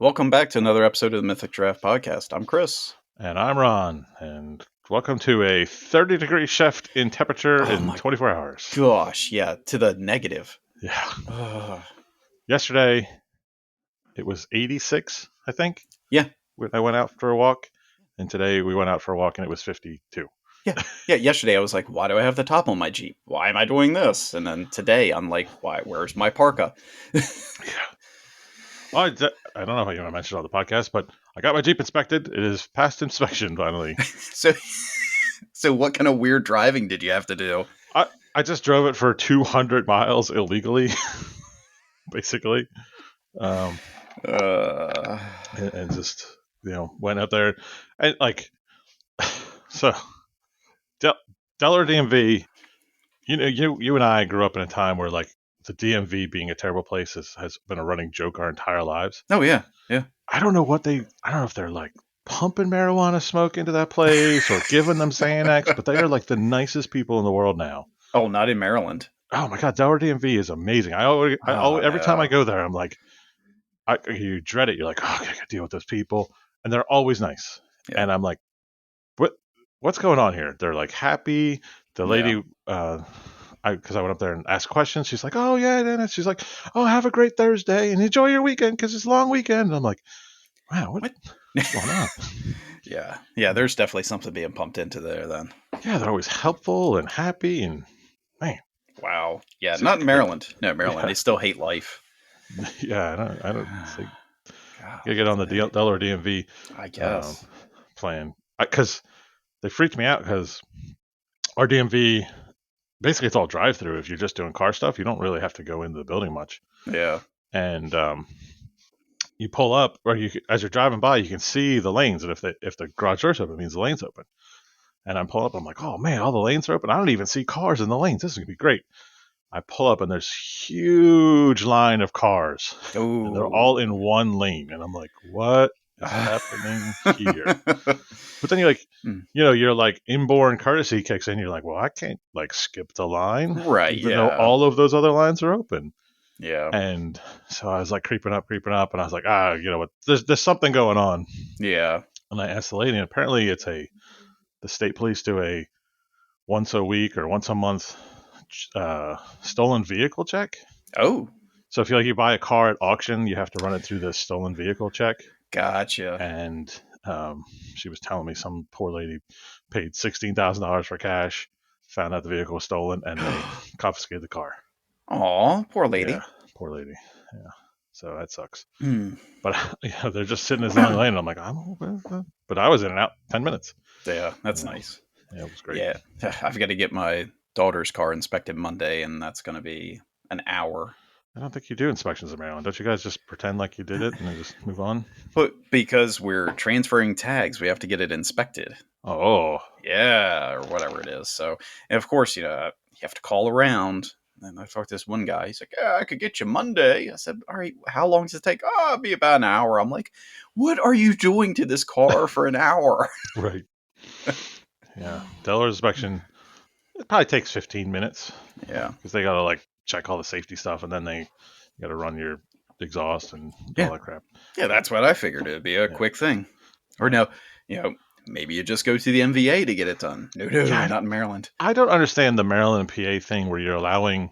Welcome back to another episode of the Mythic Giraffe podcast. I'm Chris. And I'm Ron, and welcome to a 30-degree shift in temperature in 24 hours. Gosh, yeah, to the negative. Yeah. Yesterday, it was 86, I think. Yeah. When I went out for a walk, and today we went out for a walk, and it was 52. Yeah. Yesterday I was like, why do I have the top on my Jeep? Why am I doing this? And then today I'm like, why? Where's my parka? Yeah. Well, I don't know if I mentioned on the podcast, but I got my Jeep inspected. It is past inspection finally. So what kind of weird driving did you have to do? I just drove it for 200 miles illegally, basically. And just went out there and so Delaware DMV, you and I grew up in a time where like the DMV being a terrible place has been a running joke our entire lives. Oh yeah. I don't know if they're like pumping marijuana smoke into that place or giving them Xanax, but they are like the nicest people in the world now. Oh, not in Maryland. Oh my God, Delaware DMV is amazing. Every time I go there, I'm like, you dread it. You're like, oh, I gotta deal with those people, and they're always nice. Yeah. And I'm like, what's going on here? They're like happy. The lady, because I went up there and asked questions. She's like, oh yeah, and she's like, oh, have a great Thursday and enjoy your weekend because it's a long weekend. And I'm like, wow, what's going on? Yeah. There's definitely something being pumped into there then. Yeah, they're always helpful and happy and man. Wow. Yeah, not in Maryland. No, Maryland. They still hate life. Yeah, I don't think. You get on the Delaware DMV, I guess, plan because they freaked me out because our DMV basically it's all drive through. If you're just doing car stuff, you don't really have to go into the building much. Yeah, and you pull up, or as you're driving by, you can see the lanes, and if the garage door's open, it means the lane's open. And I'm pulling up, I'm like, oh man, all the lanes are open. I don't even see cars in the lanes. This is gonna be great. I pull up and there's huge line of cars. Ooh. And they're all in one lane. And I'm like, what is happening here? But then you're like, your like inborn courtesy kicks in. You're like, well, I can't like skip the line. Right. Even though all of those other lines are open. Yeah. And so I was like creeping up. And I was like, you know what? There's something going on. Yeah. And I asked the lady, and apparently the state police do a once a week or once a month stolen vehicle check. Oh, so if you buy a car at auction, you have to run it through the stolen vehicle check. Gotcha. And she was telling me some poor lady paid $16,000 for cash, found out the vehicle was stolen, and they confiscated the car. Aw, poor lady. Yeah, poor lady. Yeah, so that sucks. Mm. But they're just sitting in this long lane, and I'm like, but I was in and out 10 minutes. Yeah, that's nice. Yeah, it was great. Yeah, I've got to get my daughter's car inspected Monday, and that's going to be an hour. I don't think you do inspections in Maryland. Don't you guys just pretend like you did it and then just move on? But because we're transferring tags, we have to get it inspected. Oh. Yeah, or whatever it is. So, and of course, you have to call around. And I talked to this one guy. He's like, yeah, I could get you Monday. I said, all right, how long does it take? Oh, it'll be about an hour. I'm like, what are you doing to this car for an hour? Right. Yeah. Delaware inspection, it probably takes 15 minutes. Yeah. Because they got to like check all the safety stuff, and then you got to run your exhaust and all that crap. Yeah, that's what I figured. It'd be a quick thing. Or no, maybe you just go to the MVA to get it done. No, not in Maryland. I don't understand the Maryland PA thing where you're allowing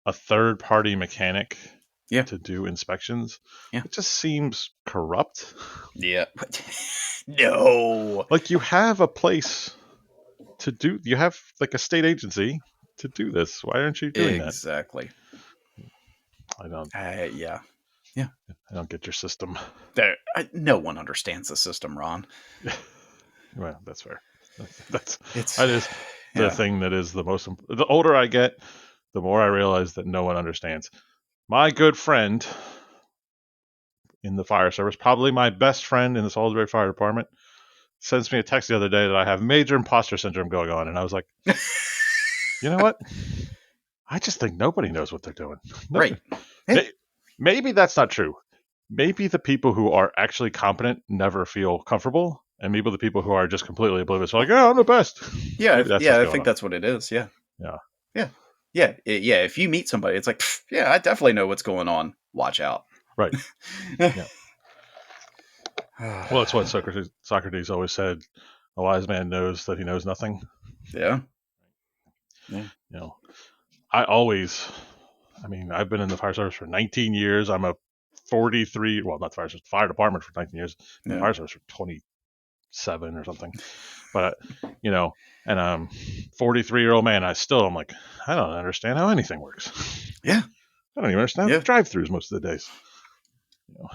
a third-party mechanic to do inspections. Yeah. It just seems corrupt. Yeah. No. Like you have a place you have like a state agency to do this. Why aren't you doing that? Exactly. I don't. Yeah. I don't get your system. No one understands the system, Ron. Well, that's fair. That is the thing that is the most. The older I get, the more I realize that no one understands. My good friend in the fire service, probably my best friend in the Salisbury Fire Department, sends me a text the other day that I have major imposter syndrome going on, and I was like, you know what? I just think nobody knows what they're doing. Right. Maybe that's not true. Maybe the people who are actually competent never feel comfortable, and maybe the people who are just completely oblivious are like, "Oh, I'm the best." Yeah, I think that's what it is. Yeah. If you meet somebody, it's like, I definitely know what's going on. Watch out. Right. Yeah. Well, it's what Socrates always said: a wise man knows that he knows nothing. Yeah. Yeah. You know, I always, I mean, I've been in the fire service for 19 years. I'm a 43, well, not the fire service, fire department for 19 years. The Yeah. fire service for 27 or something. But, you know, and I'm 43-year-old man. I'm like, I don't understand how anything works. Yeah. I don't even understand Yeah. drive-throughs most of the days. You know,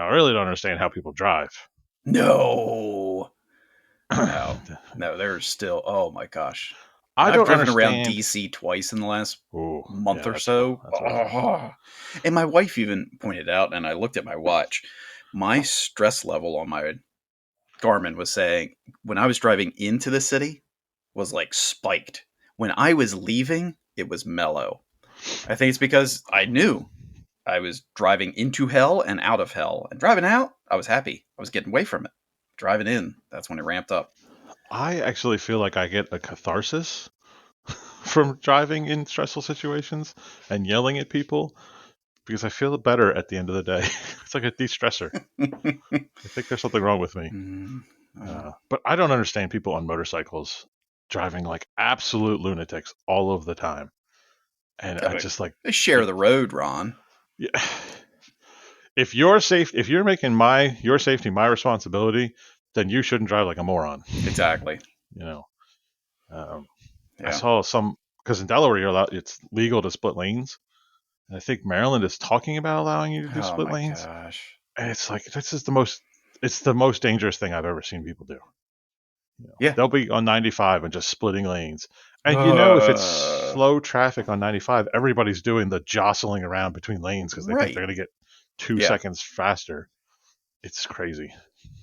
I really don't understand how people drive. No. No. No, there's still, oh my gosh. I I've don't driven around understand. DC twice in the last Oh, month yeah, or so. that's rough. Oh. And my wife even pointed out, and I looked at my watch, my stress level on my Garmin was saying when I was driving into the city was like spiked. When I was leaving, it was mellow. I think it's because I knew I was driving into hell and out of hell. And driving out, I was happy. I was getting away from it. Driving in, that's when it ramped up. I actually feel like I get a catharsis from driving in stressful situations and yelling at people because I feel better at the end of the day. It's like a de-stressor. I think there's something wrong with me. But I don't understand people on motorcycles driving like absolute lunatics all of the time. And I just like, they share the road, Ron. yeah. If you're safe, if you're making your safety my responsibility, then you shouldn't drive like a moron. Exactly. You know, I Yeah. saw some because in Delaware it's legal to split lanes. And I think Maryland is talking about allowing you to do Oh split my lanes. gosh. And it's like it's the most dangerous thing I've ever seen people do. You know, Yeah. they'll be on 95 and just splitting lanes. And if it's Uh, slow traffic on 95, everybody's doing the jostling around between lanes because they think right. they're going to get 2 Yeah. seconds faster. It's crazy.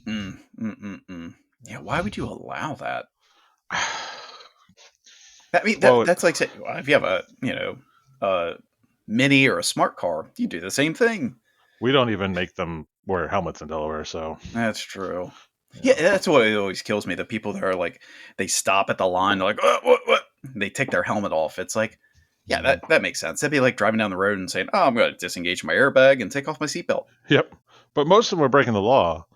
Yeah. Yeah. Why would you allow that? I mean, Well, that's like saying, well, if you have a mini or a smart car, you do the same thing. we don't even make them wear helmets in Delaware, so That's true. Yeah, yeah. that's what always kills me. The people that are like, they stop at the line, they're like, what? They take their helmet off. It's like, yeah, Mhm. that makes sense. That'd be like driving down the road and saying, oh, I'm going to disengage my airbag and take off my seatbelt. Yep. But most of them are breaking the law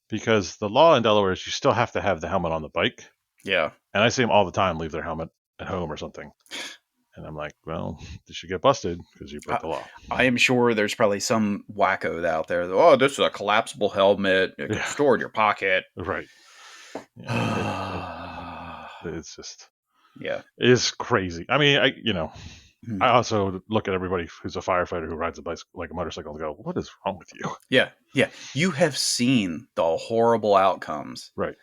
because the law in Delaware is you still have to have the helmet on the bike. Yeah. And I see them all the time leave their helmet at home or something. And I'm like, well, you should get busted because you broke I, the law. I am sure there's probably some wacko out there. That, oh, this is a collapsible helmet. It can Yeah, store in your pocket. right. Yeah, it's just Yeah. it's crazy. I mean, Hmm. I also look at everybody who's a firefighter who rides a bicycle like a motorcycle and go, what is wrong with you? Yeah. Yeah. You have seen the horrible outcomes. Right.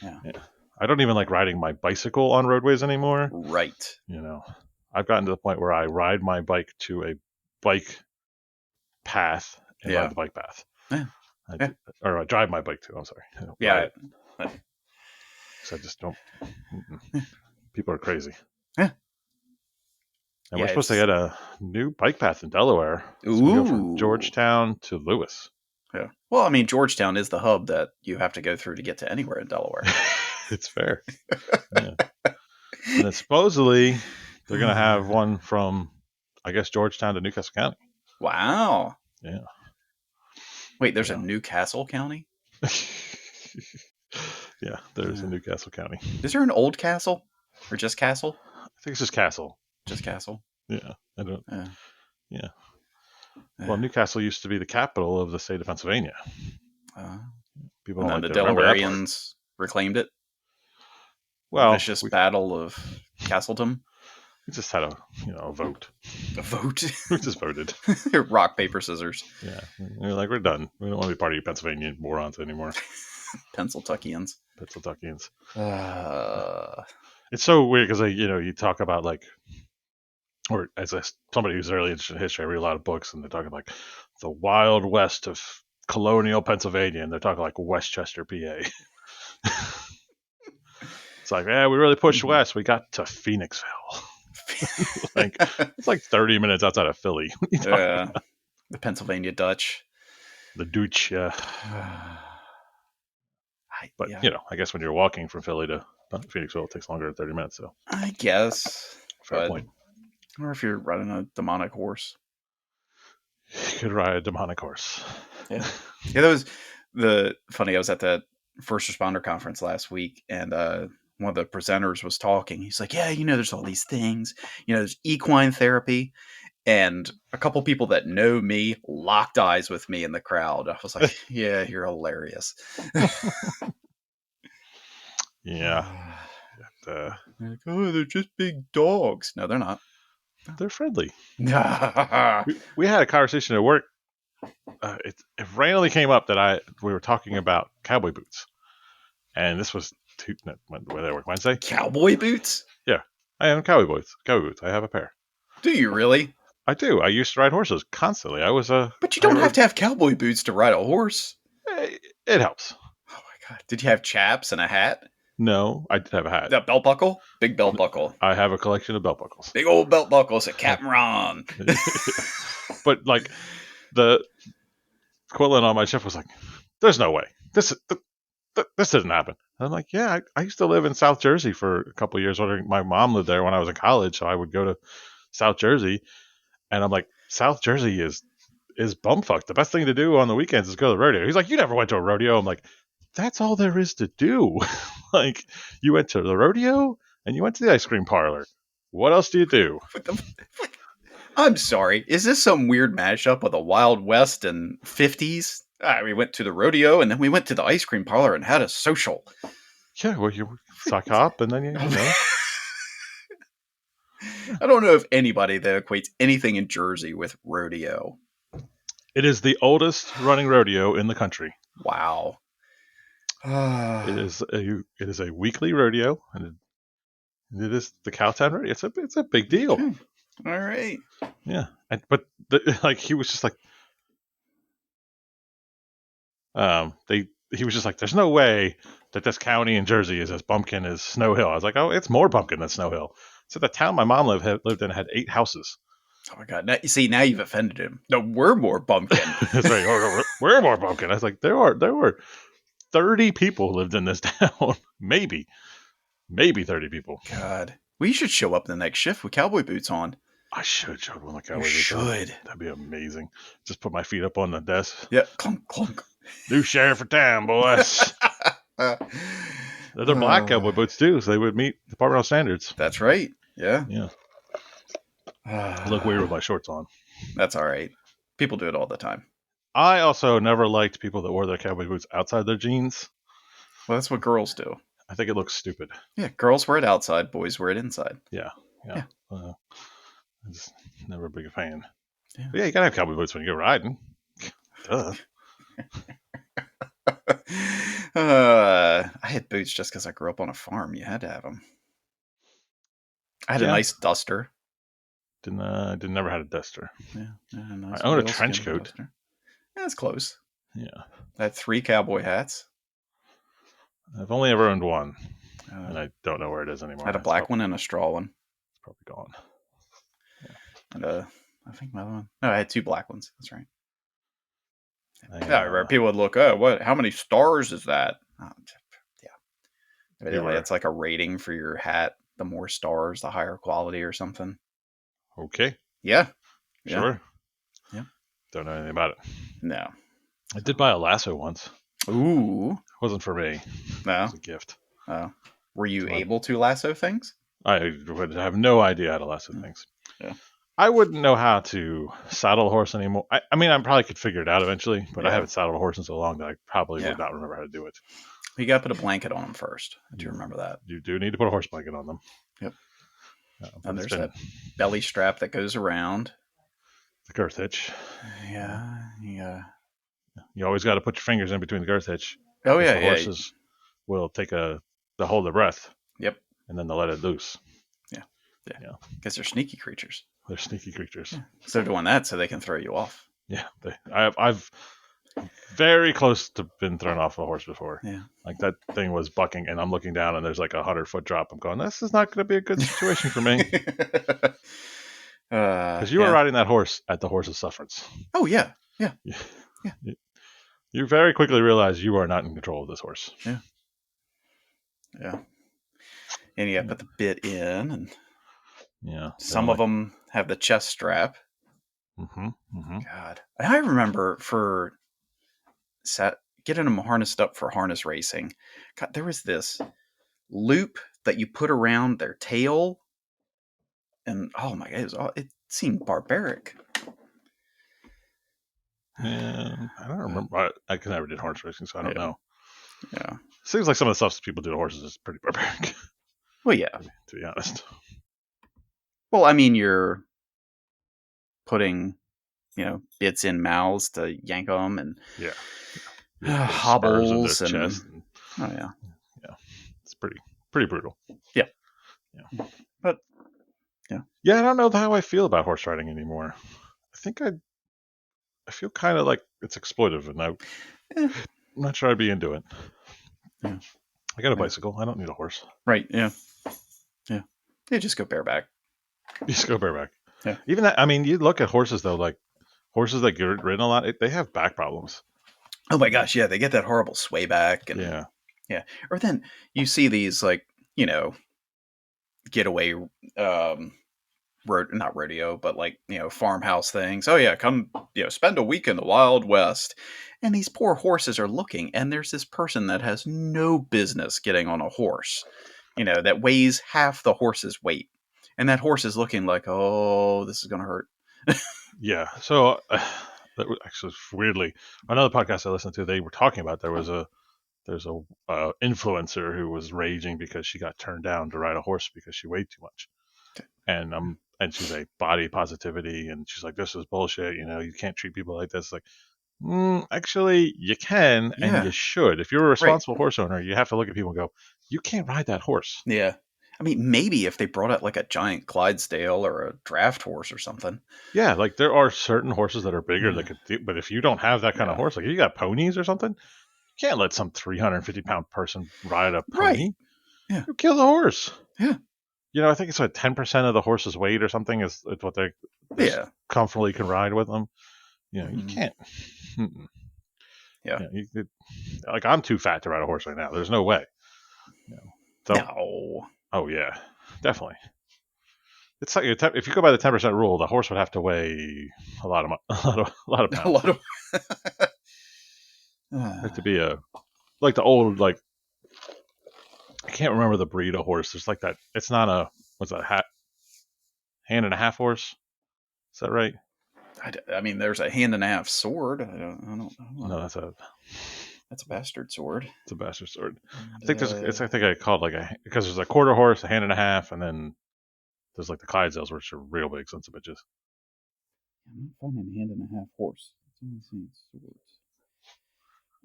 Yeah. Yeah. I don't even like riding my bicycle on roadways anymore. Right. I've gotten to the point where I ride my bike to a bike path and ride Yeah. the bike path. Yeah. Yeah. Or I drive my bike too. I'm sorry. I don't ride Yeah. it because I just don't. People are crazy. Yeah. And Yeah. we're supposed to It's, get a new bike path in Delaware. So we go from ooh. Georgetown to Lewis. Yeah. Well, I mean, Georgetown is the hub that you have to go through to get to anywhere in Delaware. It's fair. Yeah. And then supposedly they're going to have one from, I guess, Georgetown to Newcastle County. Wow. Yeah. Wait, there's a Yeah. Newcastle County? Yeah, there's a Newcastle County. Is there an old castle? Or just castle? I think it's just Castle. Just castle? Yeah. I don't. Yeah. Well, Yeah. Newcastle used to be the capital of the state of Pennsylvania. Uh, People and don't then like the to remember that part. Delawareans reclaimed it. A Well, vicious battle of Castleton. we just had a vote. A vote. We just voted. Rock, paper, scissors. Yeah. We're like, we're done. We don't want to be part of you Pennsylvania morons anymore. Pennsyltuckians. Pennsyltuckians. Uh, It's so weird because, you talk about like, or as somebody who's really interested in history, I read a lot of books and they're talking like the Wild West of colonial Pennsylvania, and they're talking like Westchester, PA. It's like, we really pushed west. We got to Phoenixville. Like it's like 30 minutes outside of Philly. the Pennsylvania Dutch. The Dutch, yeah. But Yeah, I guess when you're walking from Philly to Phoenixville, it takes longer than 30 minutes. So I guess. fair point. Or if you're riding a demonic horse. You could ride a demonic horse. Yeah. Yeah, I was at the first responder conference last week, and one of the presenters was talking. He's like, "Yeah, there's all these things. There's equine therapy." And a couple people that know me locked eyes with me in the crowd. I was like, "Yeah, you're hilarious." Yeah. Like, oh, they're just big dogs. No, they're not. They're friendly. Yeah. We had a conversation at work. It randomly came up that we were talking about cowboy boots, and this was where they work Wednesday. Cowboy boots? Yeah, I have cowboy boots. Cowboy boots. I have a pair. Do you really? I do. I used to ride horses constantly. But you I don't have rode. to have cowboy boots to ride a horse. It helps. Oh my god! Did you have chaps and a hat? No, I did have a hat. That belt buckle? Big belt buckle. I have a collection of belt buckles. Big old belt buckles at Captain Ron. But like the equivalent on my shift was like, "There's no way this doesn't happen." And I'm like, "Yeah, I used to live in South Jersey for a couple of years. My mom lived there when I was in college, so I would go to South Jersey, and I'm like, South Jersey is bumfuck. The best thing to do on the weekends is go to the rodeo." He's like, "You never went to a rodeo?" I'm like, "That's all there is to do." Like, you went to the rodeo and you went to the ice cream parlor. What else do you do? I'm sorry. Is this some weird mashup of the Wild West and 50s? We went to the rodeo and then we went to the ice cream parlor and had a social. Yeah, well, you suck up and then you know. I don't know if anybody that equates anything in Jersey with rodeo. It is the oldest running rodeo in the country. Wow. It is a weekly rodeo, and it is the Cowtown rodeo. It's a big deal. Okay. All right. Yeah, but like he was just like, he was just like, "There's no way that this county in Jersey is as bumpkin as Snow Hill." I was like, "Oh, it's more bumpkin than Snow Hill." So the town my mom lived in had 8 houses. Oh my god! Now you've offended him. No, we're more bumpkin. It's like, "Oh, we're more bumpkin." I was like, there were 30 people lived in this town, maybe 30 people. God, we should show up the next shift with cowboy boots on. I should show one like cowboy boots. Should. That'd be amazing. Just put my feet up on the desk. Yeah, clunk clunk. New sheriff of town, boys. They're black cowboy boots too, so they would meet departmental standards. That's right. Yeah. Yeah. I look weird with my shorts on. That's all right. People do it all the time. I also never liked people that wore their cowboy boots outside their jeans. Well, that's what girls do. I think it looks stupid. Yeah, girls wear it outside, boys wear it inside. Yeah. I'm just never a big fan. Yeah, but yeah, you gotta have cowboy boots when you go riding. Duh. I had boots just because I grew up on a farm. You had to have them. I had a nice duster. Never had a duster. Yeah, nice I own a trench coat. Duster. Yeah, that's close. Yeah. I had 3 cowboy hats. I've only ever owned one, and I don't know where it is anymore. I had a black one and a straw one. It's probably gone. Yeah. And I think my other one. No, I had 2 black ones. That's right. Yeah, people would look, how many stars is that? Yeah. It's like a rating for your hat. The more stars, the higher quality or something. Okay. Yeah. Sure. Yeah. Don't know anything about it. No. I did buy a lasso once. Ooh. It wasn't for me. No. It was a gift. Oh. Were you able to lasso things? I would have no idea how to lasso things. Yeah. I wouldn't know how to saddle a horse anymore. I mean, I probably could figure it out eventually, but I haven't saddled a horse in so long that I probably would not remember how to do it. You got to put a blanket on them first. Do you remember that? You do need to put a horse blanket on them. Yep. And there's that belly strap that goes around. The girth hitch. Yeah. You always got to put your fingers in between the girth hitch. Oh, yeah. The horses will take the hold their breath. Yep. And then they'll let it loose. Yeah. Because they're sneaky creatures. They're sneaky creatures. Yeah. So they're doing that so they can throw you off. Yeah. I've very close to been thrown off a horse before. Yeah. Like that thing was bucking and I'm looking down and there's like 100-foot drop. I'm going, this is not going to be a good situation for me. Because you were riding that horse at the horse's sufferance. Oh, yeah. Yeah. You very quickly realize you are not in control of this horse. Yeah. Yeah. And you got to put the bit in. And some of them have the chest strap. Mm-hmm. Mm-hmm. God. I remember for getting them harnessed up for harness racing. God, there was this loop that you put around their tail, and oh my god, it seemed barbaric. Yeah, I don't remember. I never did horse racing, so I don't know. Yeah. Seems like some of the stuff people do to horses is pretty barbaric. Well, yeah. To be honest. Well, I mean, you're putting, bits in mouths to yank them, and hobbles and chest. Oh yeah. Yeah, it's pretty brutal. Yeah. Yeah. But yeah, I don't know how I feel about horse riding anymore. I think I feel kind of like it's exploitive, and I'm not sure I'd be into it. Yeah. I got a bicycle. I don't need a horse. Right. Yeah. Yeah. You just go bareback. You just go bareback. Yeah. Even that. I mean, you look at horses though, like horses that get ridden a lot, they have back problems. Oh my gosh, yeah, they get that horrible sway back, and yeah. Or then you see these like getaway, not rodeo, but like farmhouse things. Oh yeah, come spend a week in the Wild West, and these poor horses are looking, and there's this person that has no business getting on a horse, that weighs half the horse's weight, and that horse is looking like, oh, this is gonna hurt. Yeah. So that was actually weirdly another podcast I listened to. They were talking about there's a influencer who was raging because she got turned down to ride a horse because she weighed too much, and she's like body positivity, and she's like, this is bullshit. You can't treat people like this. Like, actually, you can, and you should. If you're a responsible horse owner, you have to look at people and go, you can't ride that horse. Yeah. I mean, maybe if they brought out like a giant Clydesdale or a draft horse or something. Yeah, like there are certain horses that are bigger that could do, but if you don't have that kind of horse, like you got ponies or something, you can't let some 350-pound person ride a pony. Right. Yeah. You kill the horse. Yeah. I think it's like 10% of the horse's weight or something is what they comfortably can ride with them. You can't. Yeah. Like I'm too fat to ride a horse right now. There's no way. No. Oh yeah, definitely. It's like if you go by the 10% rule, the horse would have to weigh a lot of pounds. A lot of. Like to be like the old I can't remember the breed of horse. There's like that. It's not a what's that hand and a half horse? Is that right? I mean, there's a hand and a half sword. I don't know. No, that's a bastard sword. It's a bastard sword. I think I think I called because there's a quarter horse, a hand and a half, and then there's like the Clydesdales, which are real big sons of bitches. I'm not finding hand and a half horse. It's only saying swords.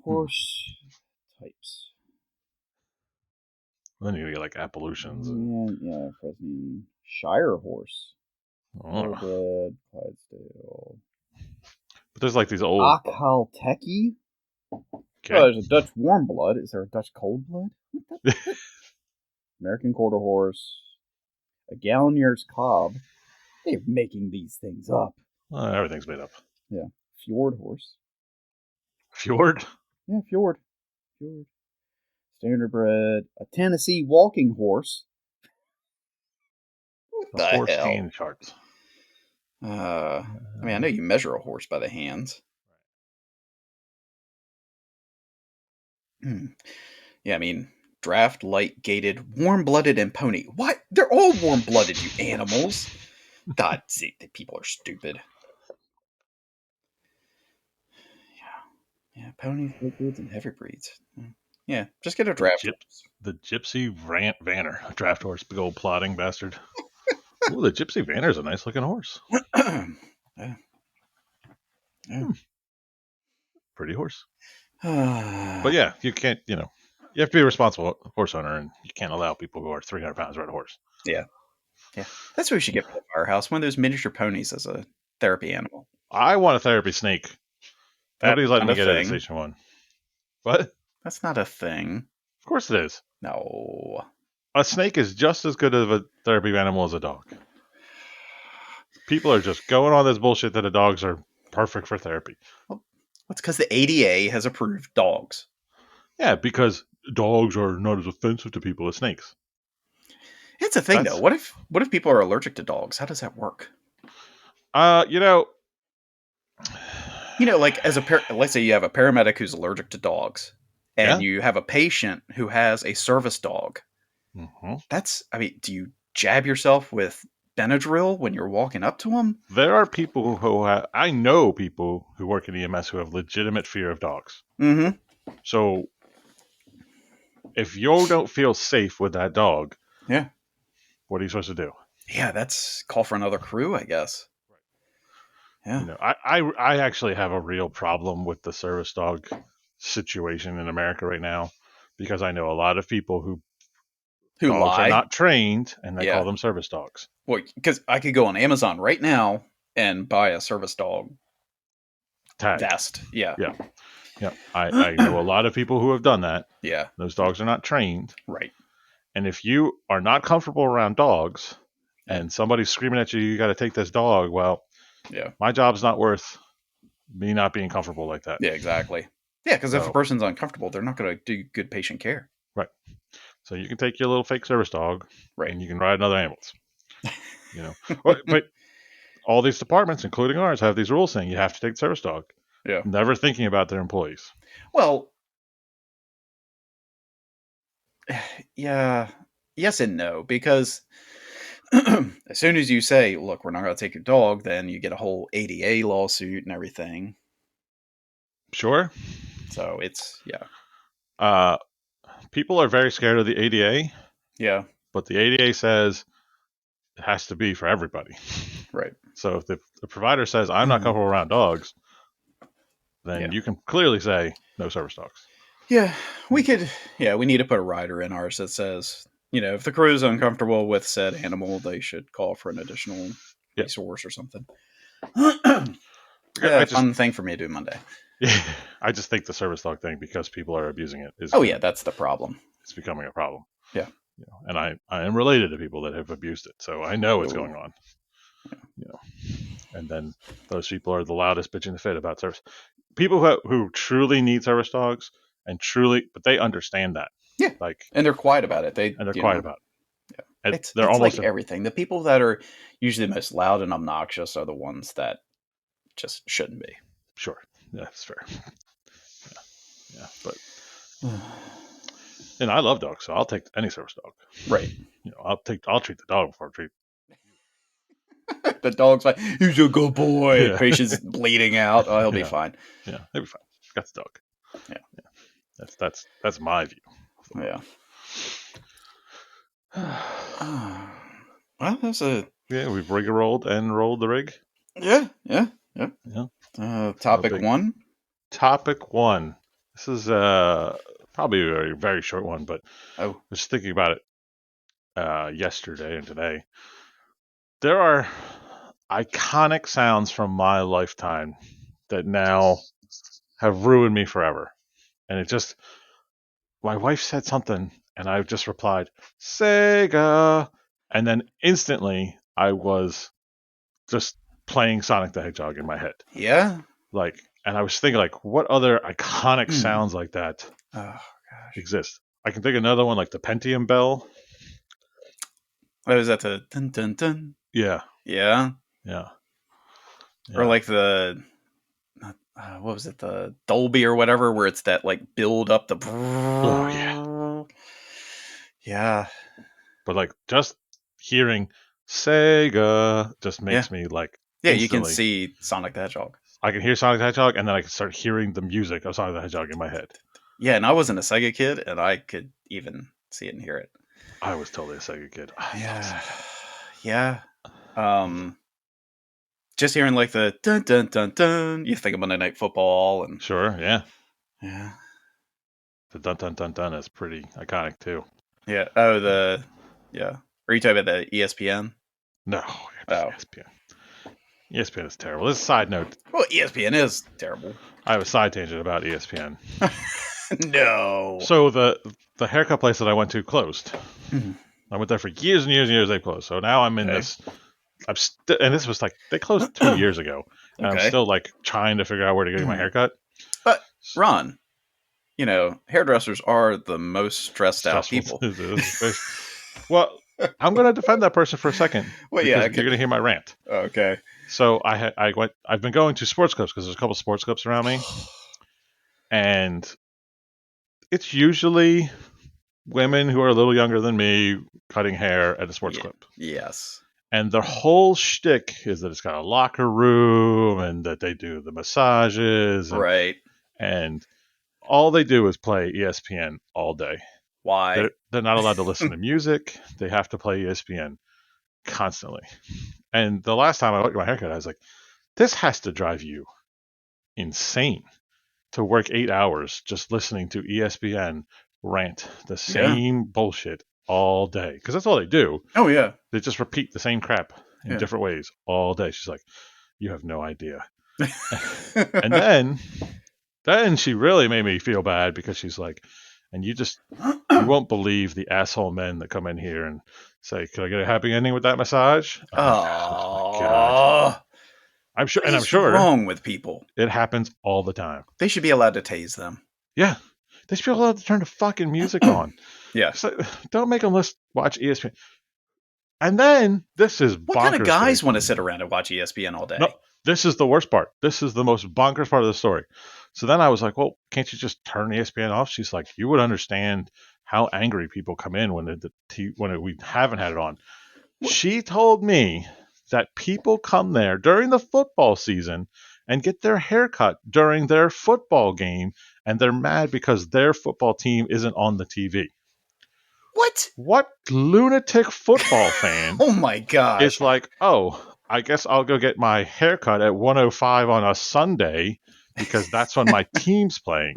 Horse types. Then you get like Appalachians. Yeah, Fresnian Shire horse. Thoroughbred, Clydesdale. But there's like these old Akhalteki. Okay. Oh, there's a Dutch warm blood. Is there a Dutch cold blood? American quarter horse. A Gallinier's cob. They're making these things up. Everything's made up. Yeah. Fjord horse. Fjord? Yeah, Fjord. Standardbred. A Tennessee walking horse. What the horse hell? hand charts. I mean, I know you measure a horse by the hands. Yeah, I mean, draft, light, gated, warm-blooded, and pony. What? They're all warm-blooded, you animals. God, see, the people are stupid. Yeah, ponies, big breeds, and heavy breeds. Yeah, just get a draft horse. The Gypsy Rant Vanner, a draft horse, big old plodding bastard. Ooh, the Gypsy Vanner's a nice looking horse. Yeah. Pretty horse. But yeah, you can't, you have to be a responsible horse owner, and you can't allow people who are 300 pounds ride a horse. Yeah. That's what we should get for the firehouse. One of those miniature ponies as a therapy animal. I want a therapy snake. Nobody's letting me get it at Station 1. What? That's not a thing. Of course it is. No. A snake is just as good of a therapy animal as a dog. People are just going on this bullshit that the dogs are perfect for therapy. Well, it's because the ADA has approved dogs. Yeah, because dogs are not as offensive to people as snakes. It's a thing, though. What if people are allergic to dogs? How does that work? Like let's say you have a paramedic who's allergic to dogs, and Yeah. you have a patient who has a service dog. Hmm. Do you jab yourself with Benadryl when you're walking up to them? There are people who I know people who work in EMS who have legitimate fear of dogs. Mm-hmm. So if you don't feel safe with that dog, Yeah. what are you supposed to do? Yeah, that's call for another crew, I guess. Yeah. I actually have a real problem with the service dog situation in America right now because I know a lot of people who Who dogs are lie? not trained and they call Yeah. them service dogs. Well, because I could go on Amazon right now and buy a service dog Tag. vest. Yeah. Yeah. Yeah. I know a lot of people who have done that. Yeah. Those dogs are not trained. Right. And if you are not comfortable around dogs Yeah. and somebody's screaming at you, you got to take this dog, well, Yeah. my job's not worth me not being comfortable like that. Yeah. Exactly. Yeah, because if a So, person's uncomfortable, they're not going to do good patient care. right. So you can take your little fake service dog Right. and you can ride another ambulance. But all these departments, including ours, have these rules saying you have to take the service dog, Yeah. never thinking about their employees. Well, yeah. Yes and no, because as soon as you say, look, we're not going to take your dog, then you get a whole ADA lawsuit and everything. Sure. So it's, yeah. Uh, people are very scared of the ADA, Yeah. but the ADA says it has to be for everybody. Right. So if the provider says, I'm not comfortable around dogs, then Yeah. you can clearly say no service dogs. Yeah. We need to put a rider in ours that says, if the crew is uncomfortable with said animal, they should call for an additional resource or something. I just Fun thing for me to do Monday. Yeah, I just think the service dog thing, because people are abusing it, is that's the problem. It's becoming a problem. Yeah. And I am related to people that have abused it, so I know what's going on. And then those people are the loudest bitching the fit about service. People who truly need service dogs but they understand that. Yeah. And they're quiet about it. They're quiet about it. Yeah. It's almost like everything. The people that are usually the most loud and obnoxious are the ones that just shouldn't be. Sure. Yeah, that's fair. Yeah. But and I love dogs, so I'll take any service dog. Right. I'll treat the dog before I treat the dog's like, he's a good boy. Yeah. Patient's bleeding out. Oh, he'll be fine. Yeah, he'll be fine. Got the dog. Yeah. That's my view. Yeah. Well, that's we've rigmaroled and rolled the rig. Yeah. Topic one. Topic one. This is probably a very, very short one, but I was thinking about it yesterday and today. There are iconic sounds from my lifetime that now have ruined me forever. And my wife said something, and I just replied, Sega. And then instantly I was just playing Sonic the Hedgehog in my head. Yeah. And I was thinking, what other iconic sounds like that exist? I can think of another one, like the Pentium bell. What is that? The dun dun dun. Yeah. Yeah. Or like the what was it? The Dolby or whatever, where it's that build up the. Oh yeah. Yeah. But just hearing Sega just makes me Yeah, instantly. You can see Sonic the Hedgehog. I can hear Sonic the Hedgehog, and then I can start hearing the music of Sonic the Hedgehog in my head. Yeah, and I wasn't a Sega kid, and I could even see it and hear it. I was totally a Sega kid. Yeah. Just hearing the dun dun dun dun, you think of Monday Night Football, and sure, yeah. The dun dun dun dun is pretty iconic too. Yeah. Oh, Are you talking about the ESPN? No. ESPN. ESPN is terrible. This is a side note. Well, ESPN is terrible. I have a side tangent about ESPN. No. So the haircut place that I went to closed. Mm-hmm. I went there for years and years and years. They closed. So now I'm in this. And this was they closed 2 years ago. And I'm still trying to figure out where to get my haircut. But Ron, hairdressers are the most stressed out people. Well, I'm going to defend that person for a second Well, yeah. because you're going to hear my rant. Okay. So I've been going to sports clubs because there's a couple sports clubs around me, and it's usually women who are a little younger than me cutting hair at a sports Yeah. club. Yes. And their whole shtick is that it's got a locker room and that they do the massages Right. and all they do is play ESPN all day. Why? They're not allowed to listen to music. They have to play ESPN constantly. And the last time I looked at my haircut, I was like, this has to drive you insane to work 8 hours just listening to ESPN rant the Yeah. same bullshit all day. Because that's all they do. Oh yeah. They just repeat the same crap in Yeah. different ways all day. She's like, you have no idea. And then she really made me feel bad because she's like, and you won't believe the asshole men that come in here and say, "Could I get a happy ending with that massage?" I'm like, oh my god. Oh, I'm sure, what and I'm is sure wrong with people? it happens all the time. They should be allowed to tase them. Yeah, they should be allowed to turn the fucking music on. Yeah. So, don't make them watch ESPN. And then this is What kind of bonkers to me. guys want to sit around and watch ESPN all day? No, this is the worst part. This is the most bonkers part of the story. So then I was like, well, can't you just turn ESPN off? She's like, you would understand how angry people come in when we haven't had it on. What? She told me that people come there during the football season and get their haircut during their football game, and they're mad because their football team isn't on the TV. What? What lunatic football fan Oh my gosh. is like, oh, I guess I'll go get my haircut at 1:05 on a Sunday because that's when my team's playing.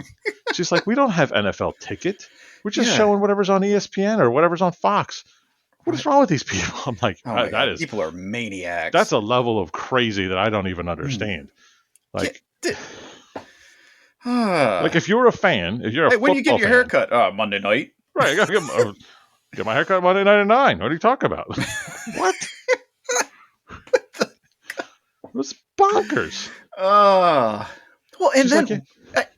She's like, we don't have NFL ticket. We're just Yeah. showing whatever's on ESPN or whatever's on Fox. What is wrong with these people? I'm like, Oh my God. is People are maniacs. that's a level of crazy that I don't even understand. Like, like if you're a fan, if you're a hey, football when you get your fan, haircut? Monday night. right? I gotta get my haircut Monday night at 9. What are you talking about? What? It was bonkers. Well, and She's then like,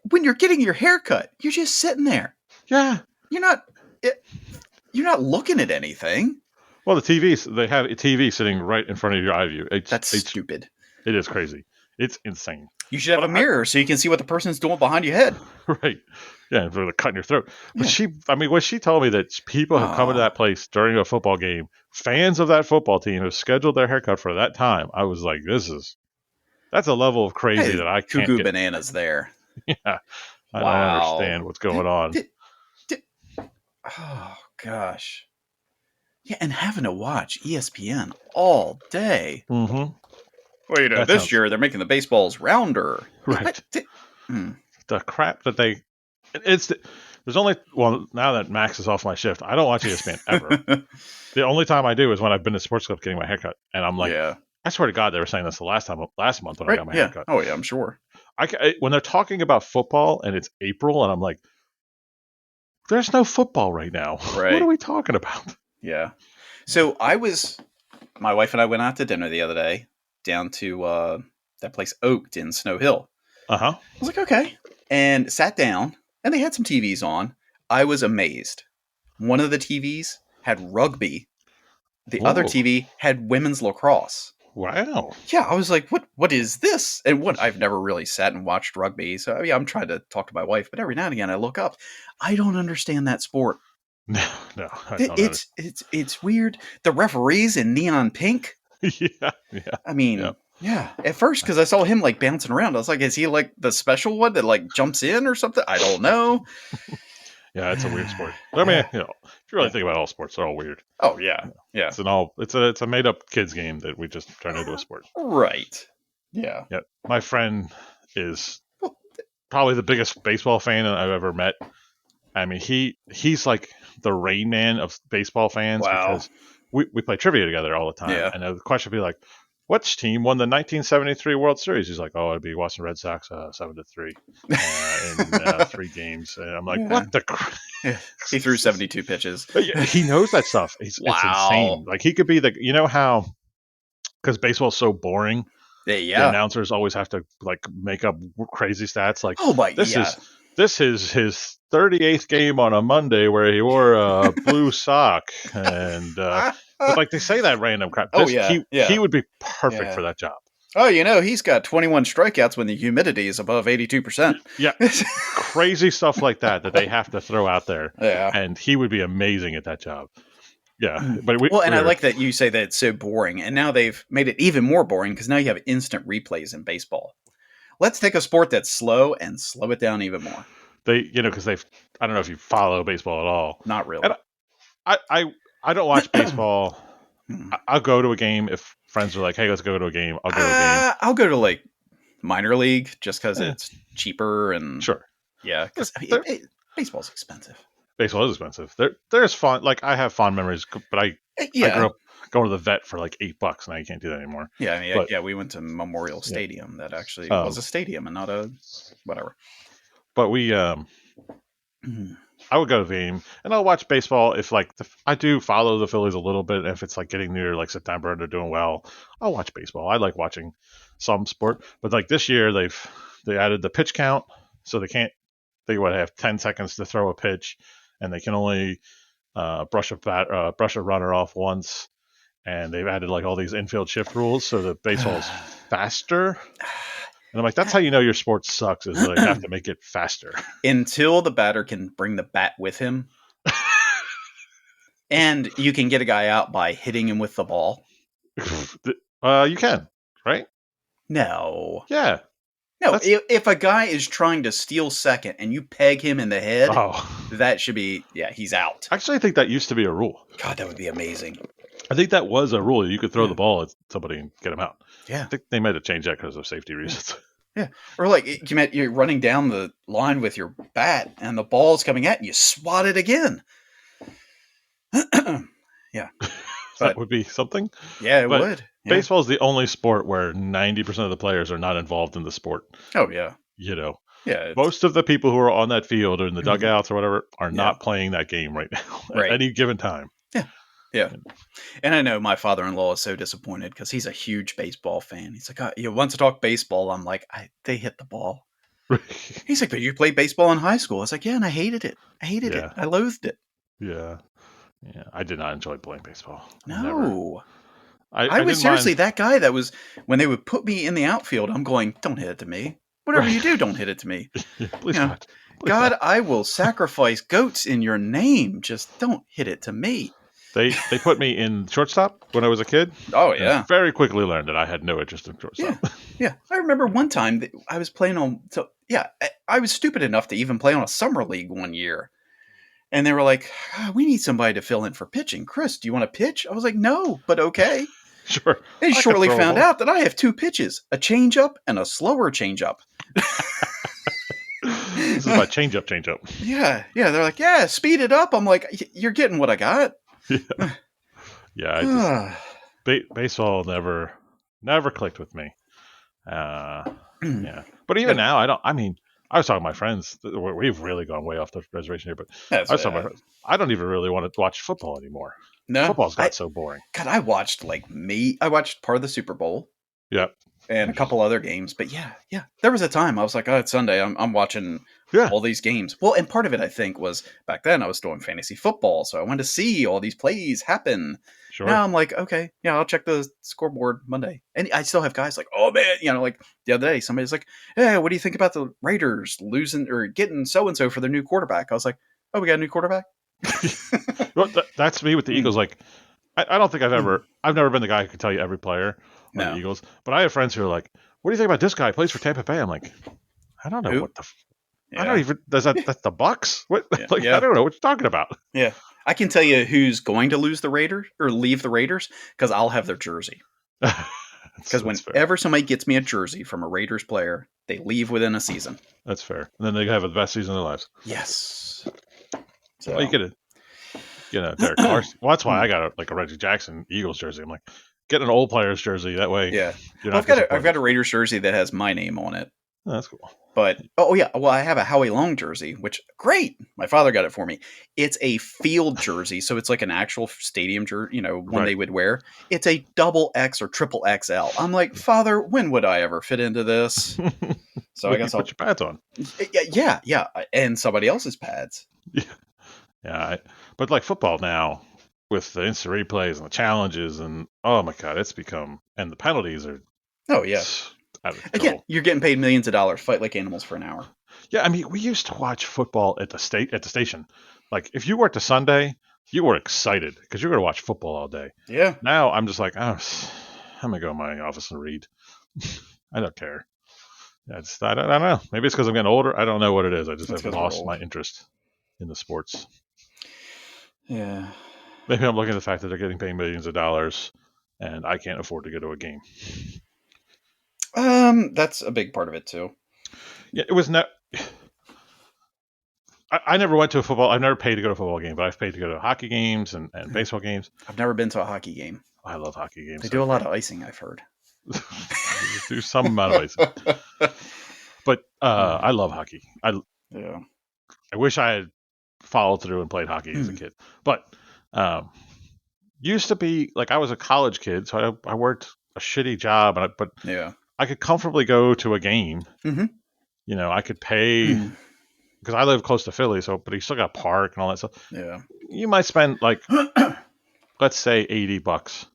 when you're getting your haircut, you're just sitting there. yeah. You're not looking at anything. Well, the TVs, they have a TV sitting right in front of your eye view. That's stupid. It is crazy. It's insane. You should have a mirror so you can see what the person's doing behind your head. Right. Yeah, for cutting your throat. But when she told me that people have come into that place during a football game, fans of that football team have scheduled their haircut for that time, I was like, that's a level of crazy that I can't cuckoo get. Bananas there. Yeah. I don't understand what's going on. Oh, gosh. Yeah, and having to watch ESPN all day. Mm-hmm. Well, this year they're making the baseballs rounder. Right. The crap that there's only, now that Max is off my shift, I don't watch ESPN ever. The only time I do is when I've been to sports club getting my haircut, and I'm like, I swear to God, they were saying this last month when I got my haircut. Oh yeah, I'm sure. When they're talking about football and it's April, and I'm like, there's no football right now. Right. What are we talking about? Yeah. So my wife and I went out to dinner the other day down to that place Oaked in Snow Hill. Uh-huh. I was like, okay. And sat down, and they had some TVs on. I was amazed. One of the TVs had rugby. The other TV had women's lacrosse. Wow. Yeah, I was like, what is this? And I've never really sat and watched rugby. So yeah, I'm trying to talk to my wife, but every now and again I look up. I don't understand that sport. No, I don't it's weird. The referees in neon pink. Yeah. I mean, yeah. At first, because I saw him like bouncing around, I was like, is he like the special one that like jumps in or something? I don't know. Yeah, it's a weird sport. I mean, if you really think about all sports, they're all weird. Oh yeah. It's a made up kids game that we just turned into a sport. Right. Yeah. Yeah. My friend is probably the biggest baseball fan I've ever met. I mean, he's like the Rain Man of baseball fans because we play trivia together all the time. Yeah. And the question would be like, which team won the 1973 World Series? He's like, oh, it'd be Boston Red Sox 7-3 in 3 games. And I'm like, what the crap? He threw 72 pitches. He knows that stuff. It's insane. Like he could be how, because baseball's so boring. Yeah. The announcers always have to like make up crazy stats. Like, this is his 38th game on a Monday where he wore a blue sock, and but like they say that random crap. Oh This yeah, he yeah, would be perfect yeah. for that job. Oh, he's got 21 strikeouts when the humidity is above 82%. Yeah, crazy stuff like that they have to throw out there, Yeah. and he would be amazing at that job. Yeah, but Well, and I we're like that you say that it's so boring, and now they've made it even more boring because now you have instant replays in baseball. Let's take a sport that's slow and slow it down even more. because they've I don't know if you follow baseball at all, Not and really. I don't watch baseball. Hmm. I'll go to a game if friends are like, "Hey, let's go to a game." I'll go to a game. I'll go to like minor league just because Eh, it's cheaper and sure, yeah, they're, because they're, baseball's expensive. baseball is expensive. There's fun. Like I have fond memories, but I grew Yeah, up going to the vet for like $8. Now you can't do that anymore. yeah. I mean, But yeah, we went to Memorial yeah, Stadium that actually was um, a stadium and not a whatever. but we Mhm. I would go to the game and I'll watch baseball if like I do follow the Phillies a little bit. If it's like getting near like September and they're doing well, I'll watch baseball. I like watching some sport, but like this year they added the pitch count, so they would have 10 seconds to throw a pitch, and they can only brush a runner off once. And they've added like all these infield shift rules, so the baseball's faster. And I'm like, that's how you know your sport sucks is they have to make it faster. Until the batter can bring the bat with him, and you can get a guy out by hitting him with the ball. You can, right? No, Yeah, no. that's If a guy is trying to steal second and you peg him in the head, oh. that should be he's out. Actually, I think that used to be a rule. God, that would be amazing. I think that was a rule. You could throw Yeah, the ball at somebody and get them out. I yeah, think they might have changed that because of safety yeah, reasons. yeah. Or like you're running down the line with your bat and the ball's coming at you, you swat it again. Yeah, That but would be something. yeah, it But would. Yeah. baseball is the only sport where 90% of the players are not involved in the sport. Oh yeah. You know, Yeah. It's most of the people who are on that field or in the dugouts or whatever are yeah. not playing that game right now at Right. any given time. Yeah. Yeah. And I know my father-in-law is so disappointed because he's a huge baseball fan. He's like, wants to talk baseball. I'm like, they hit the ball. He's like, but you played baseball in high school. I was like, yeah, and I hated it. I hated it. Yeah, I loathed it. yeah, yeah. I did not enjoy playing baseball. Never. No. I I was didn't mind. seriously that guy that was when they would put me in the outfield, I'm going, don't hit it to me. Whatever you Right. do, don't hit it to me. Yeah, You please know, not. Please God, not. I will sacrifice goats in your name. Just don't hit it to me. They put me in shortstop when I was a kid, Oh and yeah. very quickly learned that I had no interest in Yeah. shortstop. Yeah. I remember one time that I was playing on so yeah, I was stupid enough to even play on a summer league one year. And they were like, we need somebody to fill in for pitching. Chris, do you want to pitch? I was like, no, but okay. Sure, They I could shortly throw a found ball. out that I have two pitches, a changeup and a slower changeup. This is my change up. Yeah, yeah. They're like, yeah, speed it up. I'm like, you're getting what I got. Yeah, yeah. I just baseball never clicked with me. Yeah, but even Yeah, now, I don't. I mean, I was talking to my friends. We've really gone way off the reservation here, but that's I was talking to my friends. I don't even really want to watch football anymore. no. Football's I got so boring. God, I watched I watched part of the Super Bowl Yeah, and a couple other games, but yeah, yeah. There was a time I was like, oh, it's Sunday. I'm watching yeah, all these games. Well, and part of it I think was back then I was doing fantasy football, so I wanted to see all these plays happen. Now sure. I'm like, okay, yeah, I'll check the scoreboard Monday. And I still have guys like, oh man, like the other day, somebody's like, hey, what do you think about the Raiders losing or getting so and so for their new quarterback? I was like, oh, we got a new quarterback. Well, that's me with the Mm, Eagles. Like, I don't think mm, I've never been the guy who can tell you every player on the no, Eagles, but I have friends who are like, "What do you think about this guy? He plays for Tampa Bay." I'm like, I don't know who? what the. I don't Yeah, even. That's the Bucks. What? yeah, Like, I yeah, don't know what you're talking about. yeah. I can tell you who's going to lose the Raiders or leave the Raiders because I'll have their jersey. Because That's fair. whenever somebody gets me a jersey from a Raiders player, they leave within a season. That's fair. And then they have the best season of their lives. Yes. Well, you So, get a Derek Carr. Well, that's why I got a Reggie Jackson Eagles jersey. I'm like, get an old player's jersey. That way, yeah. you're Well, not I've disappointed. got a Raiders jersey that has my name on it. Oh, that's cool. But oh yeah, well I have a Howie Long jersey, which great. My father got it for me. It's a field jersey, so it's like an actual stadium jersey, one Right. they would wear. It's a double X or triple XL. I'm like, father, when would I ever fit into this? So I Like you guess put your pads on. Yeah, and somebody else's pads. Yeah. But like football now, with the instant replays and the challenges, and oh my god, it's become, and the penalties are Oh yeah. out of Again, control. you're getting paid millions of dollars, fight like animals for an hour. Yeah, I mean, we used to watch football at the station. Like if you worked a Sunday, you were excited because you're going to watch football all day. Yeah. Now I'm just like, oh, I'm gonna go in my office and read. I don't care. I don't know. Maybe it's because I'm getting older. I don't know what it is. I just That's have because we're lost old. my interest in the sports. Yeah. Maybe I'm looking at the fact that they're getting paid millions of dollars, and I can't afford to go to a game. That's a big part of it too. Yeah, it was not. I never went to a football. I've never paid to go to a football game, but I've paid to go to hockey games and baseball games. I've never been to a hockey game. I love hockey games. They do a lot of icing, I've heard. Do some amount of icing, but I love hockey. Yeah. I wish I had followed through and played hockey as a kid, but used to be like I was a college kid, so I worked a shitty job, but Yeah. I could comfortably go to a game. Mm-hmm. You know, I could pay because I live close to Philly, but you still got a park and all that stuff. Yeah. You might spend like let's say $80.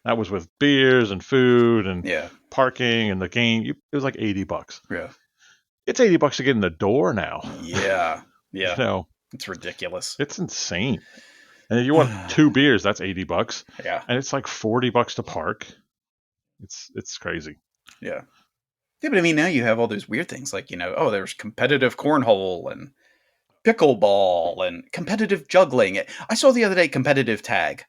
That was with beers and food and Yeah. parking and the game. It was like $80. Yeah. It's $80 to get in the door now. Yeah. Yeah. You know, It's ridiculous. it's insane. And if you want 2 beers, that's $80. Yeah. And it's like $40 to park. It's crazy. Yeah. Yeah, but I mean, now you have all those weird things like, there's competitive cornhole and pickleball and competitive juggling. I saw the other day competitive tag.